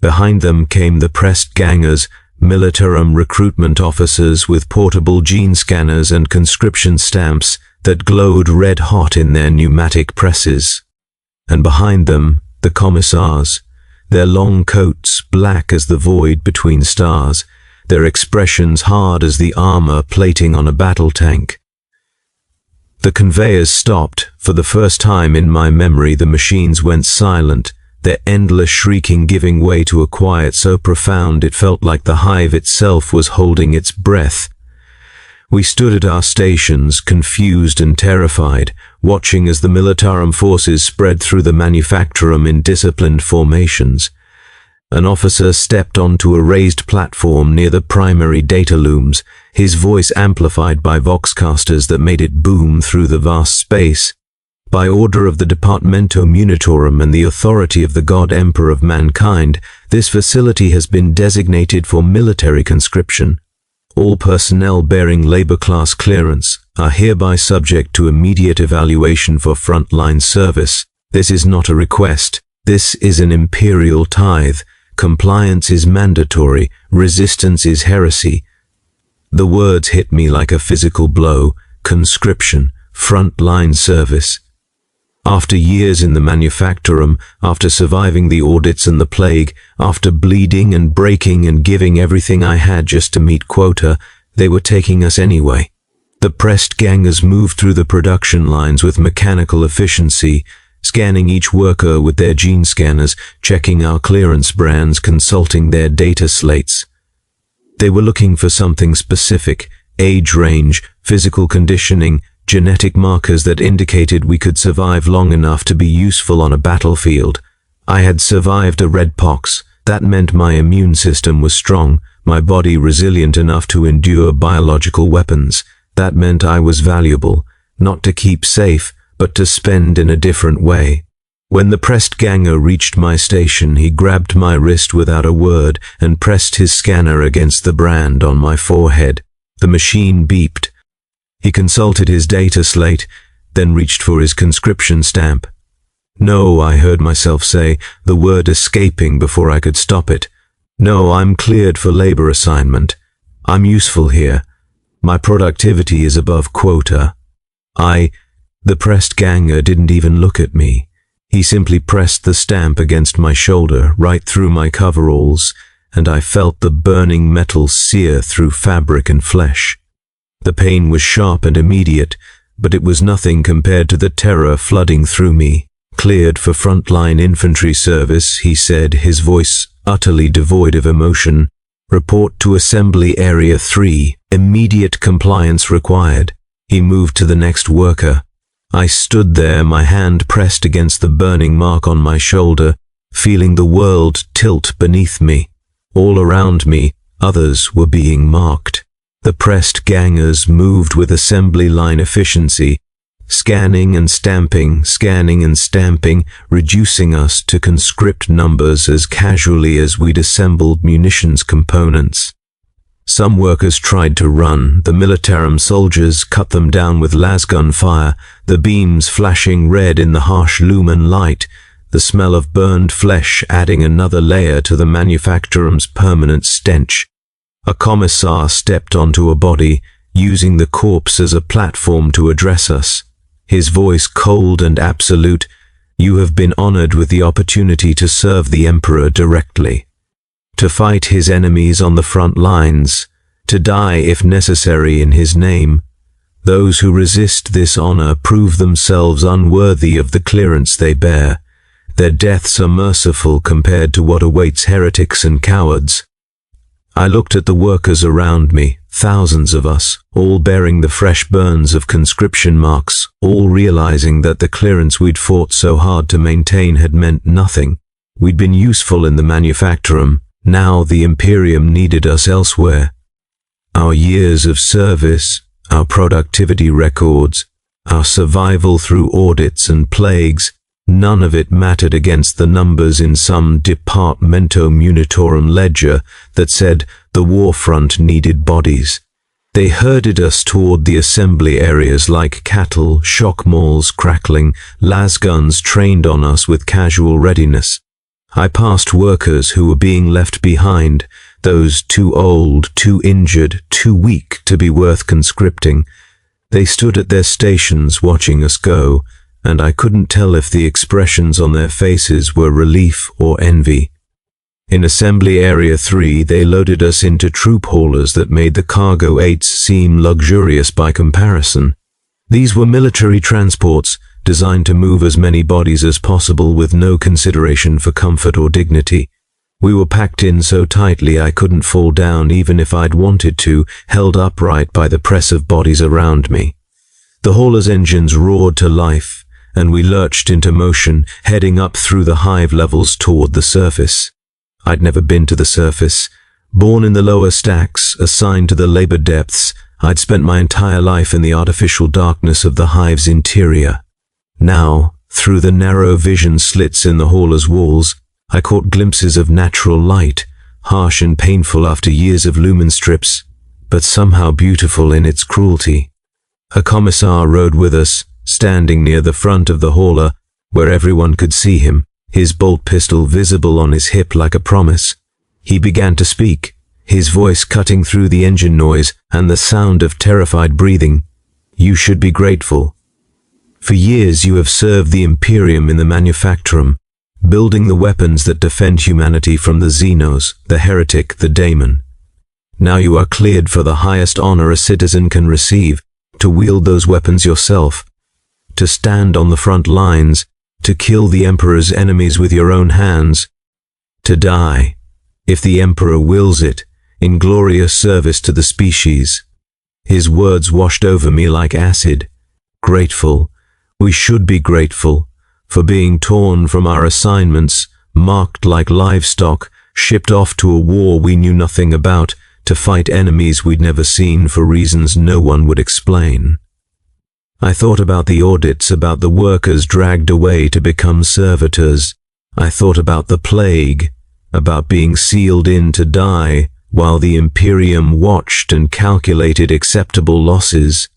Behind them came the pressed gangers, militarum recruitment officers with portable gene scanners and conscription stamps that glowed red-hot in their pneumatic presses. And behind them, the commissars, their long coats black as the void between stars, their expressions hard as the armor plating on a battle tank. The conveyors stopped. For the first time in my memory, the machines went silent, their endless shrieking giving way to a quiet so profound it felt like the hive itself was holding its breath. We stood at our stations, confused and terrified, watching as the Militarum forces spread through the Manufactorum in disciplined formations. An officer stepped onto a raised platform near the primary data looms, his voice amplified by voxcasters that made it boom through the vast space. By order of the Departamento Munitorum and the authority of the God Emperor of mankind, this facility has been designated for military conscription. All personnel bearing labor class clearance are hereby subject to immediate evaluation for frontline service. This is not a request. This is an imperial tithe. Compliance is mandatory. Resistance is heresy. The words hit me like a physical blow. Conscription, frontline service. After years in the Manufactorum, after surviving the audits and the plague, after bleeding and breaking and giving everything I had just to meet quota, they were taking us anyway. The pressed gangers moved through the production lines with mechanical efficiency, scanning each worker with their gene scanners, checking our clearance brands, consulting their data slates. They were looking for something specific: age range, physical conditioning, genetic markers that indicated we could survive long enough to be useful on a battlefield. I had survived a red pox. That meant my immune system was strong, my body resilient enough to endure biological weapons. That meant I was valuable, not to keep safe, but to spend in a different way. When the pressed ganger reached my station, he grabbed my wrist without a word and pressed his scanner against the brand on my forehead. The machine beeped. He consulted his data slate, then reached for his conscription stamp. "No," I heard myself say, the word escaping before I could stop it. "No, I'm cleared for labor assignment. I'm useful here. My productivity is above quota." The pressed ganger didn't even look at me. He simply pressed the stamp against my shoulder, right through my coveralls, and I felt the burning metal sear through fabric and flesh. The pain was sharp and immediate, but it was nothing compared to the terror flooding through me. "Cleared for frontline infantry service," he said, his voice utterly devoid of emotion. "Report to Assembly Area 3. Immediate compliance required." He moved to the next worker. I stood there, my hand pressed against the burning mark on my shoulder, feeling the world tilt beneath me. All around me, others were being marked. The pressed gangers moved with assembly line efficiency, scanning and stamping, reducing us to conscript numbers as casually as we'd assembled munitions components. Some workers tried to run. The militarum soldiers cut them down with lasgun fire, the beams flashing red in the harsh lumen light, the smell of burned flesh adding another layer to the manufacturum's permanent stench. A commissar stepped onto a body, using the corpse as a platform to address us. His voice cold and absolute, "You have been honored with the opportunity to serve the Emperor directly, to fight his enemies on the front lines, to die if necessary in his name. Those who resist this honor prove themselves unworthy of the clearance they bear. Their deaths are merciful compared to what awaits heretics and cowards." I looked at the workers around me, thousands of us, all bearing the fresh burns of conscription marks, all realizing that the clearance we'd fought so hard to maintain had meant nothing. We'd been useful in the manufacturum, now the Imperium needed us elsewhere. Our years of service, our productivity records, our survival through audits and plagues, none of it mattered against the numbers in some Departamento Munitorum ledger that said the war front needed bodies. They herded us toward the assembly areas like cattle, shock mauls crackling, lasguns trained on us with casual readiness. I passed workers who were being left behind, those too old, too injured, too weak to be worth conscripting. They stood at their stations watching us go, and I couldn't tell if the expressions on their faces were relief or envy. In Assembly Area 3, they loaded us into troop haulers that made the cargo 8s seem luxurious by comparison. These were military transports designed to move as many bodies as possible with no consideration for comfort or dignity. We were packed in so tightly I couldn't fall down even if I'd wanted to, held upright by the press of bodies around me. The haulers' engines roared to life, and we lurched into motion, heading up through the hive levels toward the surface. I'd never been to the surface. Born in the lower stacks, assigned to the labor depths, I'd spent my entire life in the artificial darkness of the hive's interior. Now, through the narrow vision slits in the hauler's walls, I caught glimpses of natural light, harsh and painful after years of lumen strips, but somehow beautiful in its cruelty. A commissar rode with us, standing near the front of the hauler, where everyone could see him, his bolt pistol visible on his hip like a promise. He began to speak, his voice cutting through the engine noise and the sound of terrified breathing. "You should be grateful. For years you have served the Imperium in the manufacturum, building the weapons that defend humanity from the Xenos, the heretic, the daemon. Now you are cleared for the highest honor a citizen can receive, to wield those weapons yourself, to stand on the front lines, to kill the Emperor's enemies with your own hands, to die, if the Emperor wills it, in glorious service to the species." His words washed over me like acid. Grateful. We should be grateful for being torn from our assignments, marked like livestock, shipped off to a war we knew nothing about, to fight enemies we'd never seen for reasons no one would explain. I thought about the audits, about the workers dragged away to become servitors. I thought about the plague, about being sealed in to die, while the Imperium watched and calculated acceptable losses.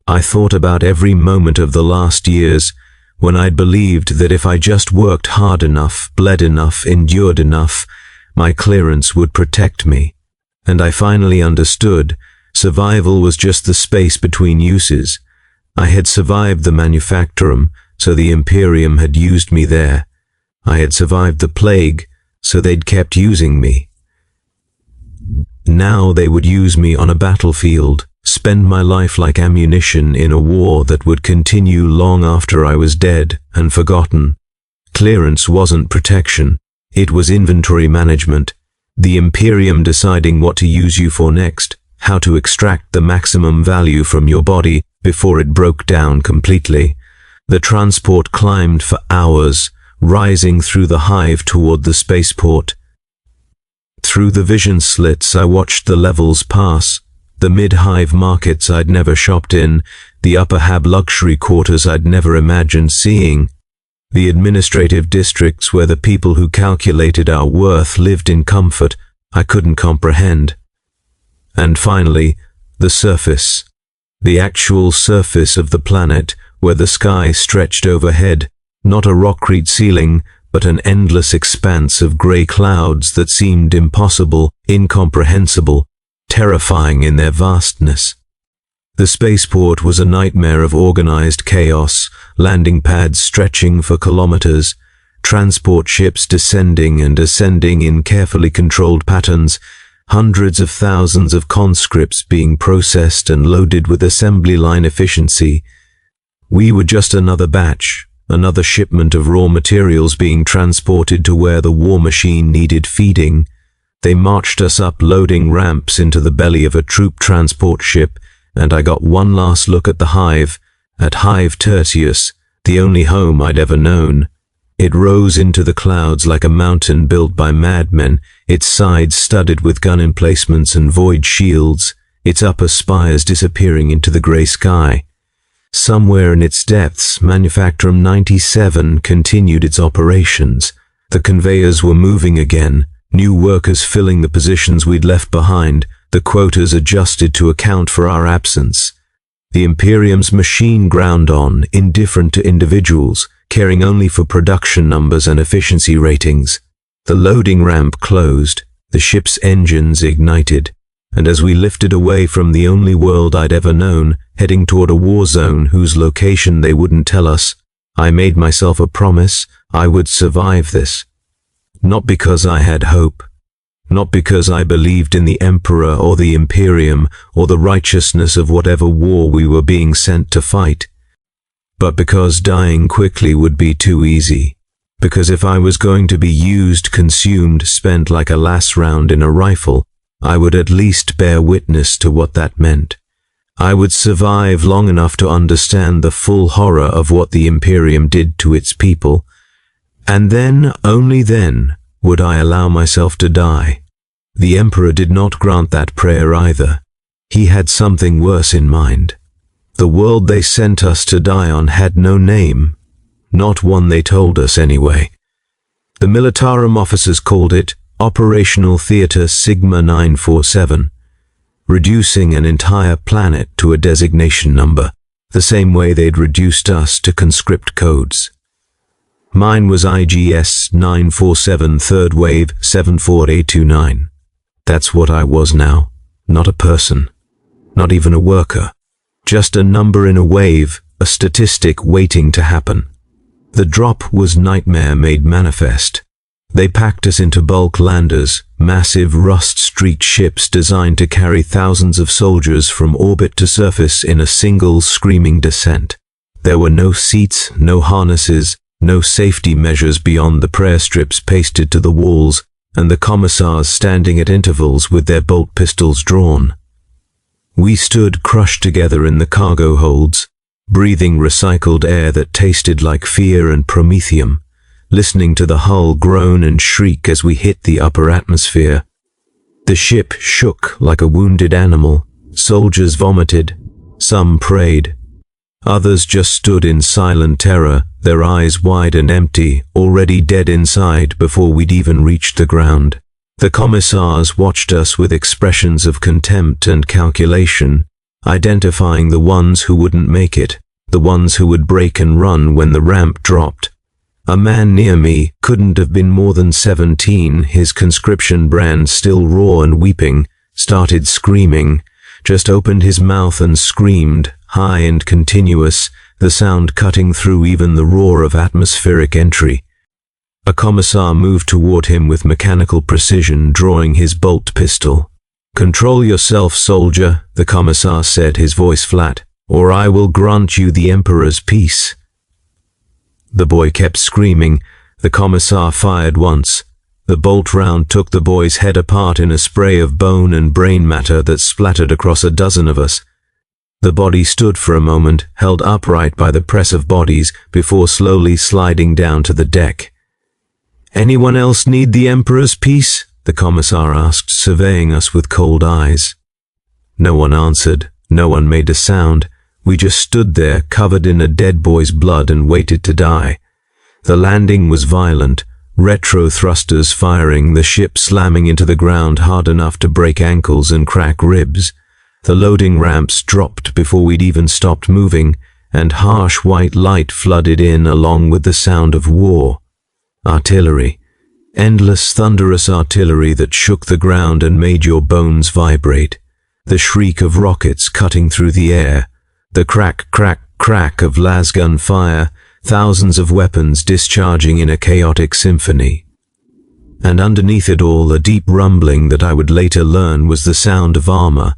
I thought about every moment of the last years, when I'd believed that if I just worked hard enough, bled enough, endured enough, my clearance would protect me. And I finally understood, survival was just the space between uses. I had survived the manufacturum, so the Imperium had used me there. I had survived the plague, so they'd kept using me. Now they would use me on a battlefield, spend my life like ammunition in a war that would continue long after I was dead and forgotten. Clearance wasn't protection, it was inventory management. The Imperium deciding what to use you for next, how to extract the maximum value from your body before it broke down completely. The transport climbed for hours, rising through the hive toward the spaceport. Through the vision slits, I watched the levels pass, the mid-hive markets I'd never shopped in, the upper hab luxury quarters I'd never imagined seeing, the administrative districts where the people who calculated our worth lived in comfort I couldn't comprehend. And finally, the surface, the actual surface of the planet, where the sky stretched overhead, not a rock-creed ceiling, but an endless expanse of grey clouds that seemed impossible, incomprehensible, terrifying in their vastness. The spaceport was a nightmare of organized chaos, landing pads stretching for kilometers, transport ships descending and ascending in carefully controlled patterns, hundreds of thousands of conscripts being processed and loaded with assembly line efficiency. We were just another batch, another shipment of raw materials being transported to where the war machine needed feeding. They marched us up loading ramps into the belly of a troop transport ship, and I got one last look at the hive, at Hive Tertius, the only home I'd ever known. It rose into the clouds like a mountain built by madmen, its sides studded with gun emplacements and void shields, its upper spires disappearing into the grey sky. Somewhere in its depths, Manufactorum 97 continued its operations. The conveyors were moving again, new workers filling the positions we'd left behind, the quotas adjusted to account for our absence. The Imperium's machine ground on, indifferent to individuals, caring only for production numbers and efficiency ratings. The loading ramp closed, the ship's engines ignited, and as we lifted away from the only world I'd ever known, heading toward a war zone whose location they wouldn't tell us, I made myself a promise I would survive this. Not because I had hope, not because I believed in the Emperor or the Imperium or the righteousness of whatever war we were being sent to fight, but because dying quickly would be too easy. Because if I was going to be used, consumed, spent like a last round in a rifle, I would at least bear witness to what that meant. I would survive long enough to understand the full horror of what the Imperium did to its people, and then, only then, would I allow myself to die. The Emperor did not grant that prayer either. He had something worse in mind. The world they sent us to die on had no name, not one they told us anyway. The Militarum officers called it Operational Theater Sigma 947, reducing an entire planet to a designation number, the same way they'd reduced us to conscript codes. Mine was IGS 947 Third Wave 74829. That's what I was now, not a person, not even a worker, just a number in a wave, a statistic waiting to happen. The drop was nightmare made manifest. They packed us into bulk landers, massive rust-streaked ships designed to carry thousands of soldiers from orbit to surface in a single screaming descent. There were no seats, no harnesses, no safety measures beyond the prayer strips pasted to the walls, and the commissars standing at intervals with their bolt pistols drawn. We stood crushed together in the cargo holds, breathing recycled air that tasted like fear and promethium, listening to the hull groan and shriek as we hit the upper atmosphere. The ship shook like a wounded animal. Soldiers vomited. Some prayed. Others just stood in silent terror, their eyes wide and empty, already dead inside before we'd even reached the ground. The commissars watched us with expressions of contempt and calculation, identifying the ones who wouldn't make it, the ones who would break and run when the ramp dropped. A man near me couldn't have been more than 17, his conscription brand still raw and weeping, started screaming, just opened his mouth and screamed, high and continuous, the sound cutting through even the roar of atmospheric entry. A commissar moved toward him with mechanical precision, drawing his bolt pistol. "Control yourself, soldier," the commissar said, his voice flat, "or I will grant you the Emperor's peace." The boy kept screaming. The commissar fired once. The bolt round took the boy's head apart in a spray of bone and brain matter that splattered across a dozen of us. The body stood for a moment, held upright by the press of bodies, before slowly sliding down to the deck. "Anyone else need the Emperor's piece?" the commissar asked, surveying us with cold eyes. No one answered. No one made a sound. We just stood there, covered in a dead boy's blood, and waited to die. The landing was violent, retro thrusters firing, the ship slamming into the ground hard enough to break ankles and crack ribs. The loading ramps dropped before we'd even stopped moving, and harsh white light flooded in along with the sound of war. Artillery. Endless, thunderous artillery that shook the ground and made your bones vibrate. The shriek of rockets cutting through the air. The crack, crack, crack of lasgun fire, thousands of weapons discharging in a chaotic symphony. And underneath it all, a deep rumbling that I would later learn was the sound of armor.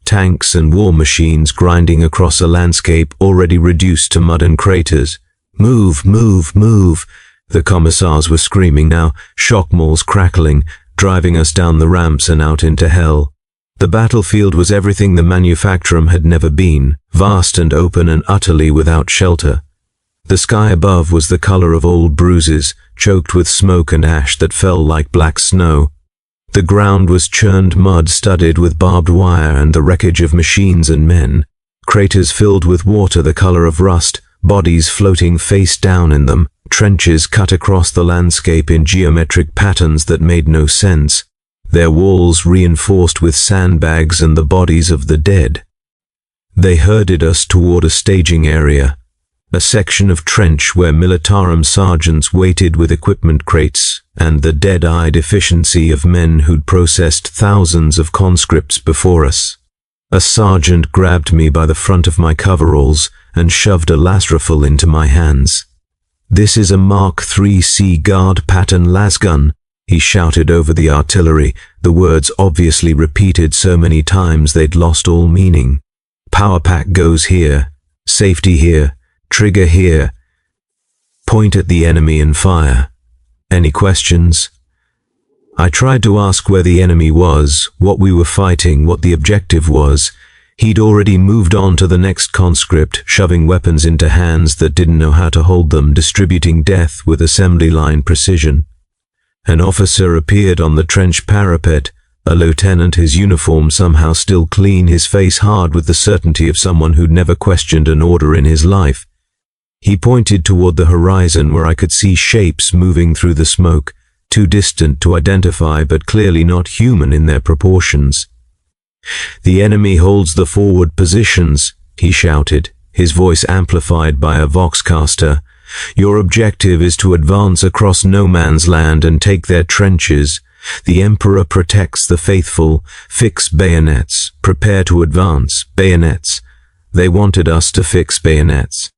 Tanks and war machines grinding across a landscape already reduced to mud and craters. "Move, move, move!" The commissars were screaming now, shock malls crackling, driving us down the ramps and out into hell. The battlefield was everything the manufactorum had never been, vast and open and utterly without shelter. The sky above was the color of old bruises, choked with smoke and ash that fell like black snow. The ground was churned mud studded with barbed wire and the wreckage of machines and men. Craters filled with water the color of rust, bodies floating face down in them, trenches cut across the landscape in geometric patterns that made no sense, their walls reinforced with sandbags and the bodies of the dead. They herded us toward a staging area, a section of trench where militarum sergeants waited with equipment crates and the dead-eyed efficiency of men who'd processed thousands of conscripts before us. A sergeant grabbed me by the front of my coveralls and shoved a lasrifle into my hands. "This is a Mark III Sea Guard pattern lasgun," he shouted over the artillery, the words obviously repeated so many times they'd lost all meaning. "Power pack goes here, safety here, trigger here. Point at the enemy and fire. Any questions?" I tried to ask where the enemy was, what we were fighting, what the objective was. He'd already moved on to the next conscript, shoving weapons into hands that didn't know how to hold them, distributing death with assembly line precision. An officer appeared on the trench parapet, a lieutenant, his uniform somehow still clean, his face hard with the certainty of someone who'd never questioned an order in his life. He pointed toward the horizon where I could see shapes moving through the smoke, too distant to identify but clearly not human in their proportions. "The enemy holds the forward positions," he shouted, his voice amplified by a voxcaster. "Your objective is to advance across no man's land and take their trenches. The Emperor protects the faithful. Fix bayonets. Prepare to advance. Bayonets." They wanted us to fix bayonets.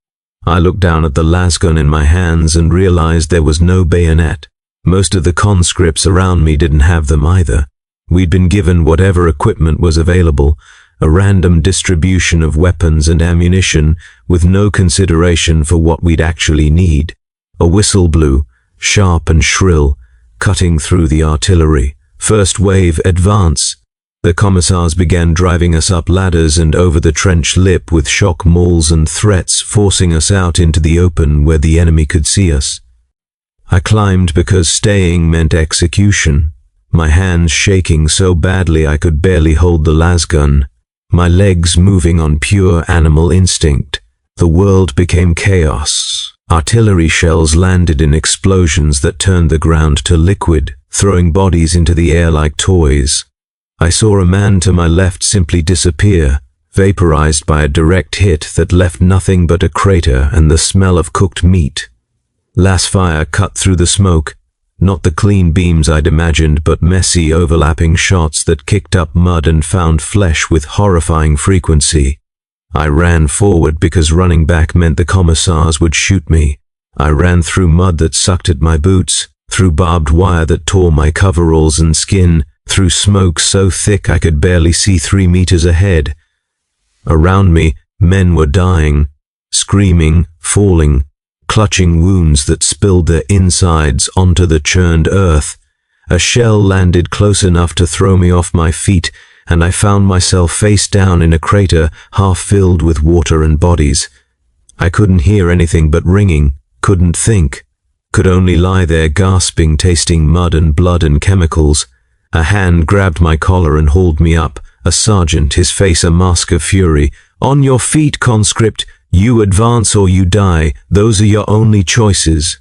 I looked down at the lasgun in my hands and realized there was no bayonet. Most of the conscripts around me didn't have them either. We'd been given whatever equipment was available, a random distribution of weapons and ammunition with no consideration for what we'd actually need. A whistle blew, sharp and shrill, cutting through the artillery. "First wave, advance!" The commissars began driving us up ladders and over the trench lip with shock mauls and threats, forcing us out into the open where the enemy could see us. I climbed because staying meant execution. My hands shaking so badly I could barely hold the lasgun, my legs moving on pure animal instinct. The world became chaos. Artillery shells landed in explosions that turned the ground to liquid, throwing bodies into the air like toys. I saw a man to my left simply disappear, vaporized by a direct hit that left nothing but a crater and the smell of cooked meat. Las fire cut through the smoke, not the clean beams I'd imagined, but messy overlapping shots that kicked up mud and found flesh with horrifying frequency. I ran forward because running back meant the commissars would shoot me. I ran through mud that sucked at my boots, through barbed wire that tore my coveralls and skin, through smoke so thick I could barely see 3 meters ahead. Around me, men were dying, screaming, falling, clutching wounds that spilled their insides onto the churned earth. A shell landed close enough to throw me off my feet, and I found myself face down in a crater half filled with water and bodies. I couldn't hear anything but ringing, couldn't think, could only lie there gasping, tasting mud and blood and chemicals. A hand grabbed my collar and hauled me up, a sergeant, his face a mask of fury. "On your feet, conscript! You advance or you die. Those are your only choices."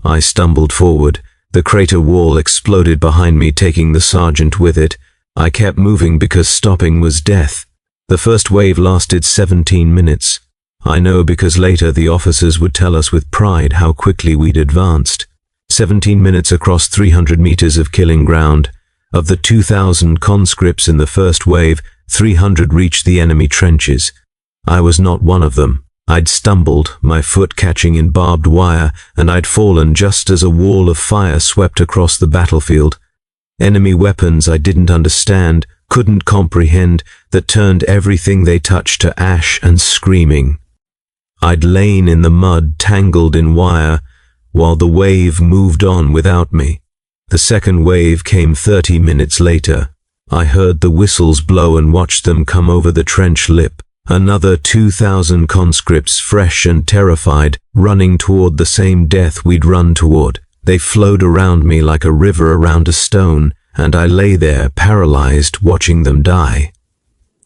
I stumbled forward. The crater wall exploded behind me, taking the sergeant with it. I kept moving because stopping was death. The first wave lasted 17 minutes. I know because later the officers would tell us with pride how quickly we'd advanced. 17 minutes across 300 meters of killing ground. Of the 2,000 conscripts in the first wave, 300 reached the enemy trenches. I was not one of them. I'd stumbled, my foot catching in barbed wire, and I'd fallen just as a wall of fire swept across the battlefield. Enemy weapons I didn't understand, couldn't comprehend, that turned everything they touched to ash and screaming. I'd lain in the mud, tangled in wire, while the wave moved on without me. The second wave came 30 minutes later. I heard the whistles blow and watched them come over the trench lip. Another 2,000 conscripts, fresh and terrified, running toward the same death we'd run toward. They flowed around me like a river around a stone, and I lay there, paralyzed, watching them die.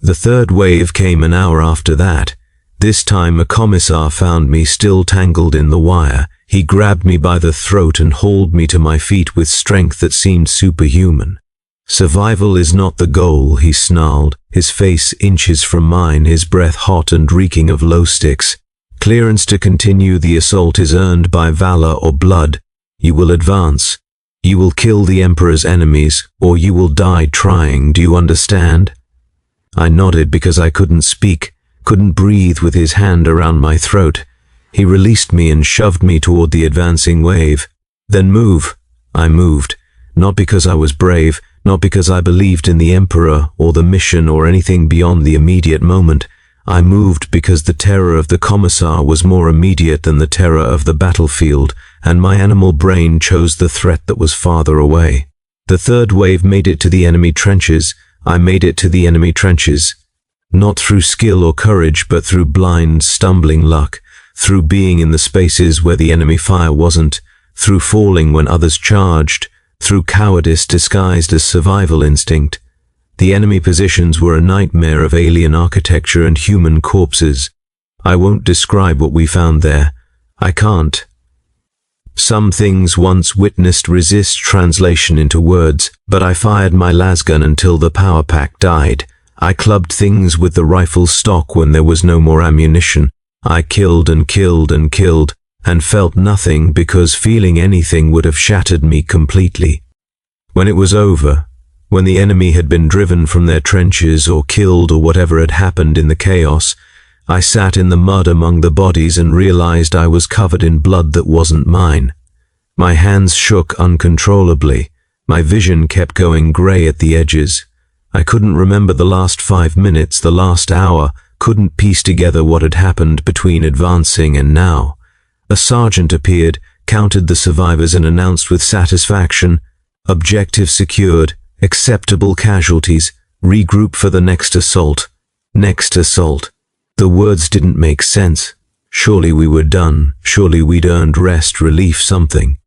The third wave came an hour after that. This time a commissar found me still tangled in the wire. He grabbed me by the throat and hauled me to my feet with strength that seemed superhuman. "Survival is not the goal," he snarled, his face inches from mine, his breath hot and reeking of glow sticks. "Clearance to continue the assault is earned by valor or blood. You will advance. You will kill the Emperor's enemies, or you will die trying. Do you understand?" I nodded because I couldn't speak, couldn't breathe with his hand around my throat. He released me and shoved me toward the advancing wave. "Then move." I moved, not because I was brave, not because I believed in the Emperor or the mission or anything beyond the immediate moment. I moved because the terror of the commissar was more immediate than the terror of the battlefield, and my animal brain chose the threat that was farther away. The third wave made it to the enemy trenches. I made it to the enemy trenches. Not through skill or courage, but through blind, stumbling luck, through being in the spaces where the enemy fire wasn't, through falling when others charged, through cowardice disguised as survival instinct. The enemy positions were a nightmare of alien architecture and human corpses. I won't describe what we found there. I can't. Some things once witnessed resist translation into words, but I fired my lasgun until the power pack died. I clubbed things with the rifle stock when there was no more ammunition. I killed and killed and killed, and felt nothing because feeling anything would have shattered me completely. When it was over, when the enemy had been driven from their trenches or killed or whatever had happened in the chaos, I sat in the mud among the bodies and realized I was covered in blood that wasn't mine. My hands shook uncontrollably. My vision kept going gray at the edges. I couldn't remember the last 5 minutes, the last hour, couldn't piece together what had happened between advancing and now. A sergeant appeared, counted the survivors and announced with satisfaction, "Objective secured, acceptable casualties, regroup for the next assault." Next assault. The words didn't make sense. Surely we were done, surely we'd earned rest, relief, something.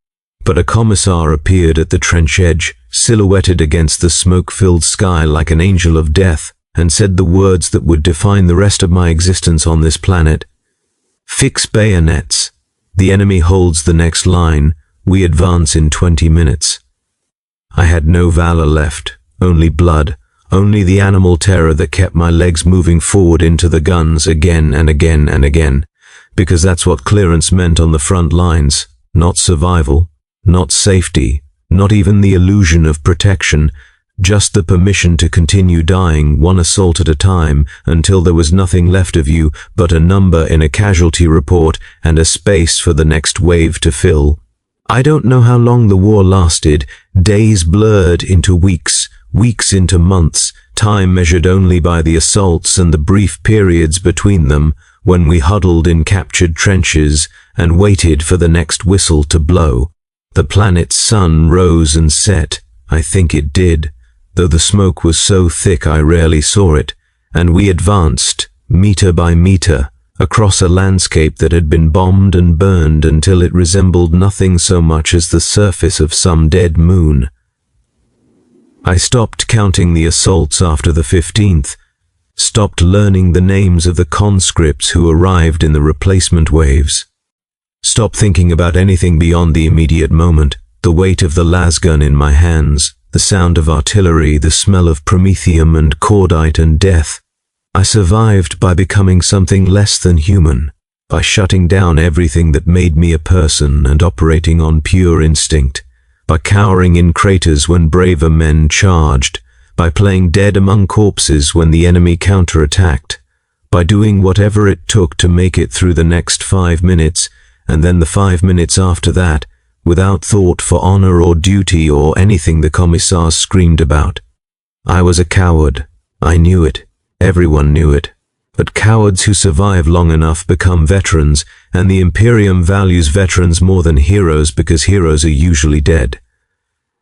But a commissar appeared at the trench edge, silhouetted against the smoke-filled sky like an angel of death, and said the words that would define the rest of my existence on this planet. "Fix bayonets. The enemy holds the next line. We advance in 20 minutes. I had no valor left, only blood, only the animal terror that kept my legs moving forward into the guns again and again and again, because that's what clearance meant on the front lines, not survival, not safety, not even the illusion of protection, just the permission to continue dying one assault at a time until there was nothing left of you but a number in a casualty report and a space for the next wave to fill. I don't know how long the war lasted, days blurred into weeks, weeks into months, time measured only by the assaults and the brief periods between them when we huddled in captured trenches and waited for the next whistle to blow. The planet's sun rose and set. I think it did. though the smoke was so thick I rarely saw it, and we advanced, meter by meter, across a landscape that had been bombed and burned until it resembled nothing so much as the surface of some dead moon. I stopped counting the assaults after the 15th, stopped learning the names of the conscripts who arrived in the replacement waves, stopped thinking about anything beyond the immediate moment, the weight of the lasgun in my hands, the sound of artillery, the smell of promethium and cordite and death. I survived by becoming something less than human, by shutting down everything that made me a person and operating on pure instinct, by cowering in craters when braver men charged, by playing dead among corpses when the enemy counterattacked, by doing whatever it took to make it through the next 5 minutes, and then the 5 minutes after that, without thought for honor or duty or anything the commissars screamed about. I was a coward. I knew it. Everyone knew it. But cowards who survive long enough become veterans, and the Imperium values veterans more than heroes because heroes are usually dead.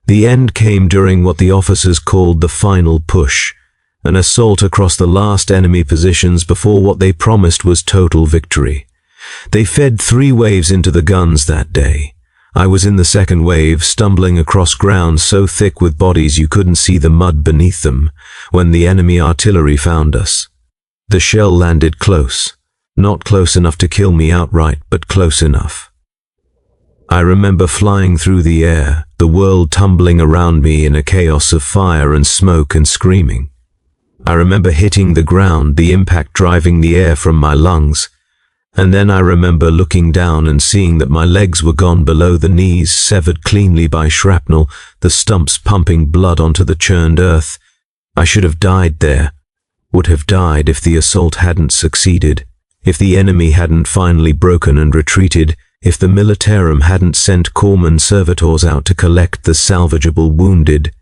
The end came during what the officers called the final push, an assault across the last enemy positions before what they promised was total victory. They fed 3 waves into the guns that day. I was in the second wave, stumbling across ground so thick with bodies you couldn't see the mud beneath them, when the enemy artillery found us. The shell landed close, not close enough to kill me outright, but close enough. I remember flying through the air, the world tumbling around me in a chaos of fire and smoke and screaming. I remember hitting the ground, the impact driving the air from my lungs. And then I remember looking down and seeing that my legs were gone below the knees, severed cleanly by shrapnel, the stumps pumping blood onto the churned earth. I should have died there, would have died if the assault hadn't succeeded, if the enemy hadn't finally broken and retreated, if the militarum hadn't sent corpsmen servitors out to collect the salvageable wounded.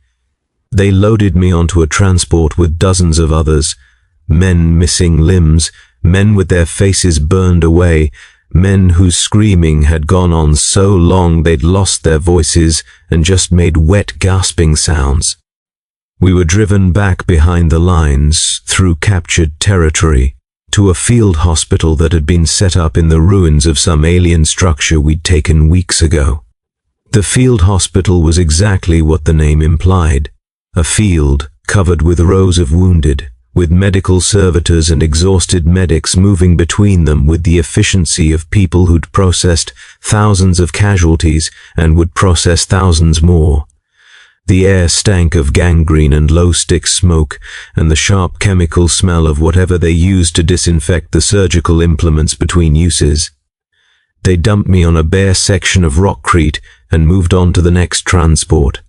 They loaded me onto a transport with dozens of others, men missing limbs, men with their faces burned away, men whose screaming had gone on so long they'd lost their voices and just made wet gasping sounds. We were driven back behind the lines, through captured territory, to a field hospital that had been set up in the ruins of some alien structure we'd taken weeks ago. The field hospital was exactly what the name implied, a field covered with rows of wounded, with medical servitors and exhausted medics moving between them with the efficiency of people who'd processed thousands of casualties and would process thousands more. The air stank of gangrene and low-stick smoke, and the sharp chemical smell of whatever they used to disinfect the surgical implements between uses. They dumped me on a bare section of rockcrete and moved on to the next transport.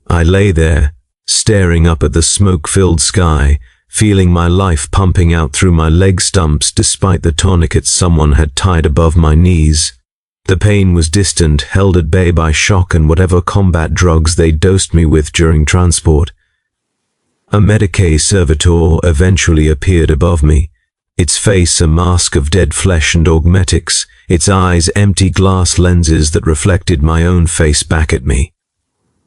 I lay there, staring up at the smoke-filled sky, feeling my life pumping out through my leg stumps despite the tourniquets someone had tied above my knees. The pain was distant, held at bay by shock and whatever combat drugs they dosed me with during transport. A Medicae servitor eventually appeared above me, its face a mask of dead flesh and augmetics, its eyes empty glass lenses that reflected my own face back at me.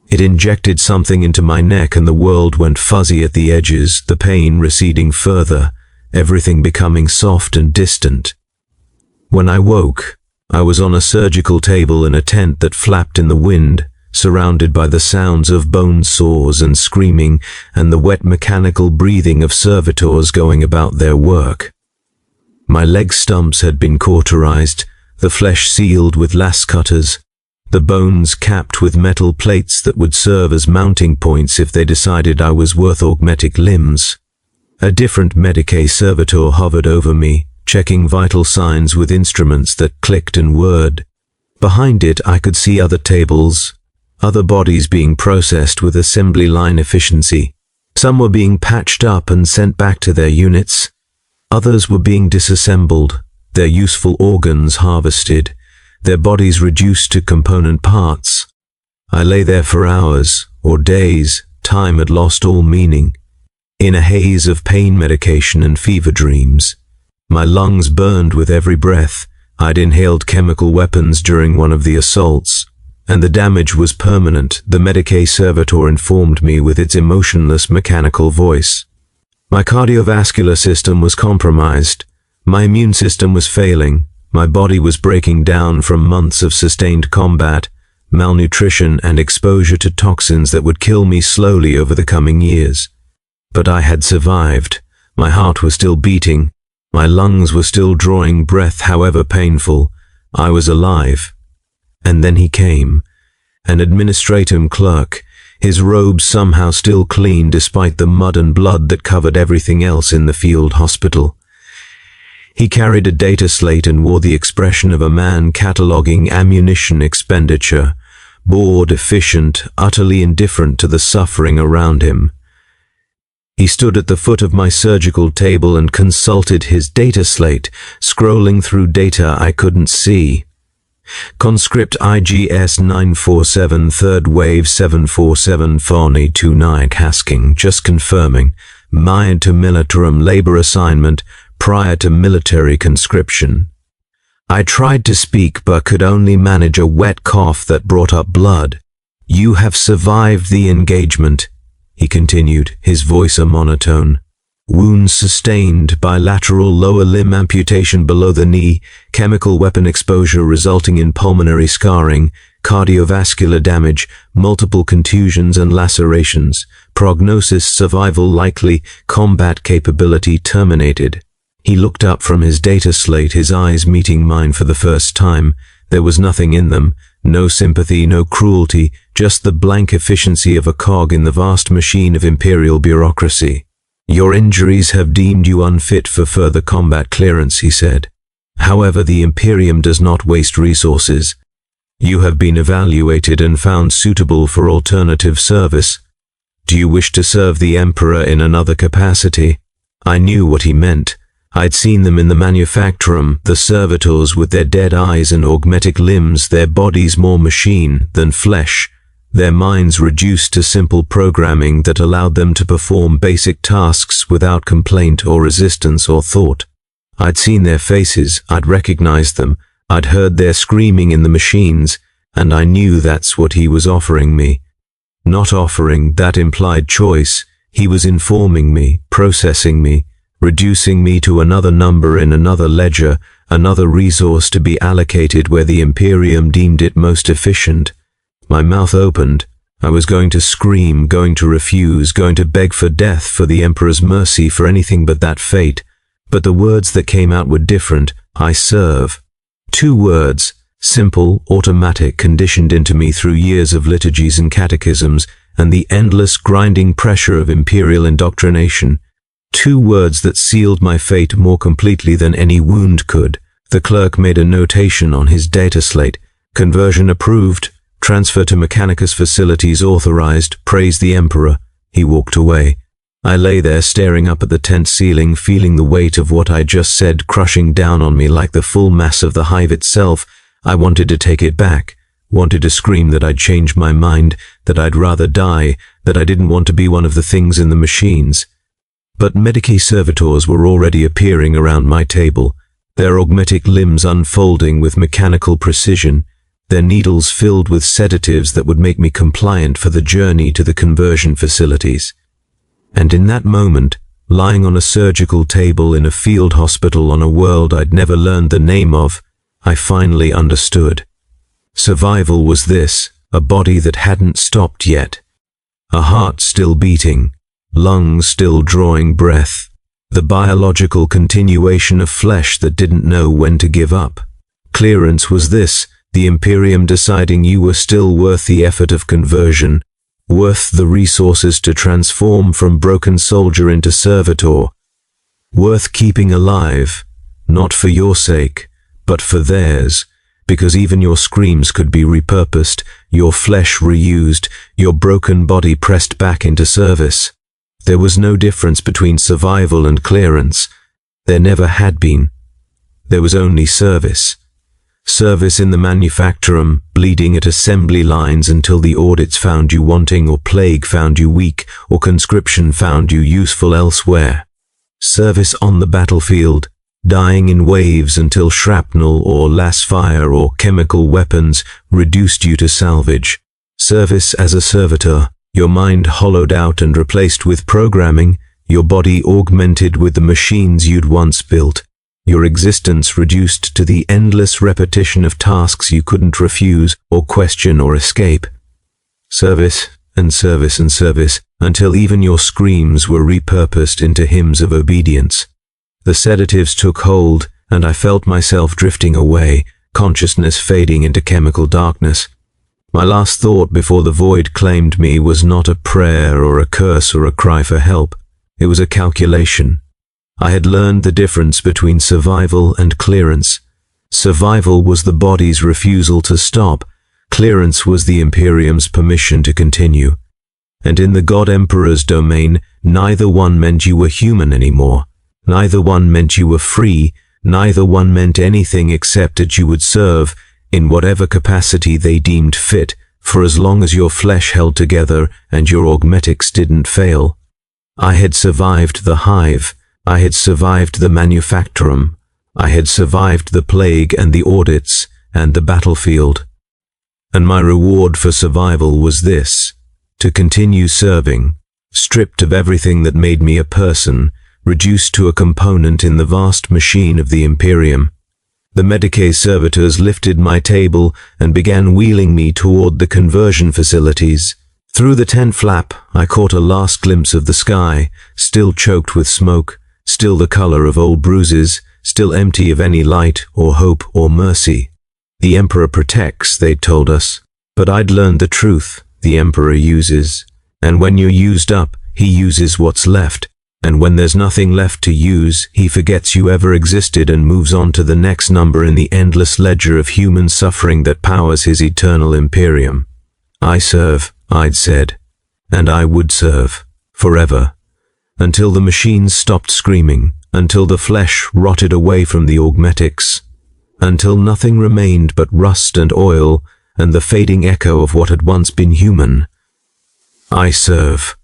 It injected something into my neck and the world went fuzzy at the edges, the pain receding further, everything becoming soft and distant. When I woke, I was on a surgical table in a tent that flapped in the wind, surrounded by the sounds of bone saws and screaming and the wet mechanical breathing of servitors going about their work. My leg stumps had been cauterized, the flesh sealed with lace cutters, the bones capped with metal plates that would serve as mounting points if they decided I was worth augmetic limbs. A different Medicae servitor hovered over me, checking vital signs with instruments that clicked and whirred. Behind it I could see other tables, other bodies being processed with assembly line efficiency. Some were being patched up and sent back to their units. Others were being disassembled, their useful organs harvested, their bodies reduced to component parts. I lay there for hours, or days, time had lost all meaning, in a haze of pain medication and fever dreams. My lungs burned with every breath. I'd inhaled chemical weapons during one of the assaults. and the damage was permanent, the Medicae servitor informed me with its emotionless mechanical voice. My cardiovascular system was compromised. My immune system was failing. My body was breaking down from months of sustained combat, malnutrition, and exposure to toxins that would kill me slowly over the coming years. But I had survived. My heart was still beating. My lungs were still drawing breath, however painful. I was alive. And then he came, an administratum clerk, his robes somehow still clean despite the mud and blood that covered everything else in the field hospital. He carried a data slate and wore the expression of a man cataloging ammunition expenditure, bored, efficient, utterly indifferent to the suffering around him. He stood at the foot of my surgical table and consulted his data slate, scrolling through data I couldn't see. Conscript IGS 947 third wave 747 Phony 29 Hasking, just confirming, mired to militarum labor assignment prior to military conscription. I tried to speak but could only manage a wet cough that brought up blood. You have survived the engagement, he continued, his voice a monotone. Wounds sustained, bilateral lower limb amputation below the knee, chemical weapon exposure resulting in pulmonary scarring, cardiovascular damage, multiple contusions and lacerations, prognosis survival likely, combat capability terminated. He looked up from his data slate, his eyes meeting mine for the first time. There was nothing in them, no sympathy, no cruelty, just the blank efficiency of a cog in the vast machine of imperial bureaucracy. Your injuries have deemed you unfit for further combat clearance, he said. However, the Imperium does not waste resources. You have been evaluated and found suitable for alternative service. Do you wish to serve the Emperor in another capacity? I knew what he meant. I'd seen them in the manufactorum, the servitors with their dead eyes and augmetic limbs, their bodies more machine than flesh, their minds reduced to simple programming that allowed them to perform basic tasks without complaint or resistance or thought. I'd seen their faces, I'd recognized them, I'd heard their screaming in the machines, and I knew that's what he was offering me. Not offering, that implied choice. He was informing me, processing me, reducing me to another number in another ledger, another resource to be allocated where the Imperium deemed it most efficient. My mouth opened. I was going to scream, going to refuse, going to beg for death, for the Emperor's mercy, for anything but that fate. But the words that came out were different. I serve. 2 words, simple, automatic, conditioned into me through years of liturgies and catechisms and the endless grinding pressure of imperial indoctrination. 2 words that sealed my fate more completely than any wound could. The clerk made a notation on his data slate. Conversion approved. Transfer to Mechanicus facilities authorized. Praise the Emperor. He walked away. I lay there staring up at the tent ceiling, feeling the weight of what I just said crushing down on me like the full mass of the hive itself. I wanted to take it back. Wanted to scream that I'd changed my mind, that I'd rather die, that I didn't want to be one of the things in the machines. But Medicae servitors were already appearing around my table, their augmetic limbs unfolding with mechanical precision, their needles filled with sedatives that would make me compliant for the journey to the conversion facilities. And in that moment, lying on a surgical table in a field hospital on a world I'd never learned the name of, I finally understood. Survival was this, a body that hadn't stopped yet, a heart still beating, lungs still drawing breath, the biological continuation of flesh that didn't know when to give up. Clearance was this, the Imperium deciding you were still worth the effort of conversion, worth the resources to transform from broken soldier into servitor, worth keeping alive, not for your sake, but for theirs, because even your screams could be repurposed, your flesh reused, your broken body pressed back into service. There was no difference between survival and clearance. There never had been. There was only service. Service in the manufactorum, bleeding at assembly lines until the audits found you wanting, or plague found you weak, or conscription found you useful elsewhere. Service on the battlefield, dying in waves until shrapnel or las fire or chemical weapons reduced you to salvage. Service as a servitor, your mind hollowed out and replaced with programming, your body augmented with the machines you'd once built, your existence reduced to the endless repetition of tasks you couldn't refuse or question or escape. Service and service and service, until even your screams were repurposed into hymns of obedience. The sedatives took hold, and I felt myself drifting away, consciousness fading into chemical darkness. My last thought before the void claimed me was not a prayer or a curse or a cry for help. It was a calculation. I had learned the difference between survival and clearance. Survival was the body's refusal to stop. Clearance was the Imperium's permission to continue. And in the God Emperor's domain, neither one meant you were human anymore. Neither one meant you were free. Neither one meant anything except that you would serve, in whatever capacity they deemed fit, for as long as your flesh held together and your augmetics didn't fail. I had survived the hive. I had survived the manufactorum. I had survived the plague and the audits and the battlefield. And my reward for survival was this: to continue serving, stripped of everything that made me a person, reduced to a component in the vast machine of the Imperium. The Medicae servitors lifted my table and began wheeling me toward the conversion facilities. Through the tent flap, I caught a last glimpse of the sky, still choked with smoke, still the color of old bruises, still empty of any light or hope or mercy. The Emperor protects, they'd told us, but I'd learned the truth. The Emperor uses, and when you're used up, he uses what's left, and when there's nothing left to use, he forgets you ever existed and moves on to the next number in the endless ledger of human suffering that powers his eternal Imperium. I serve, I'd said, and I would serve, forever, until the machines stopped screaming, until the flesh rotted away from the augmetics, until nothing remained but rust and oil and the fading echo of what had once been human. I serve.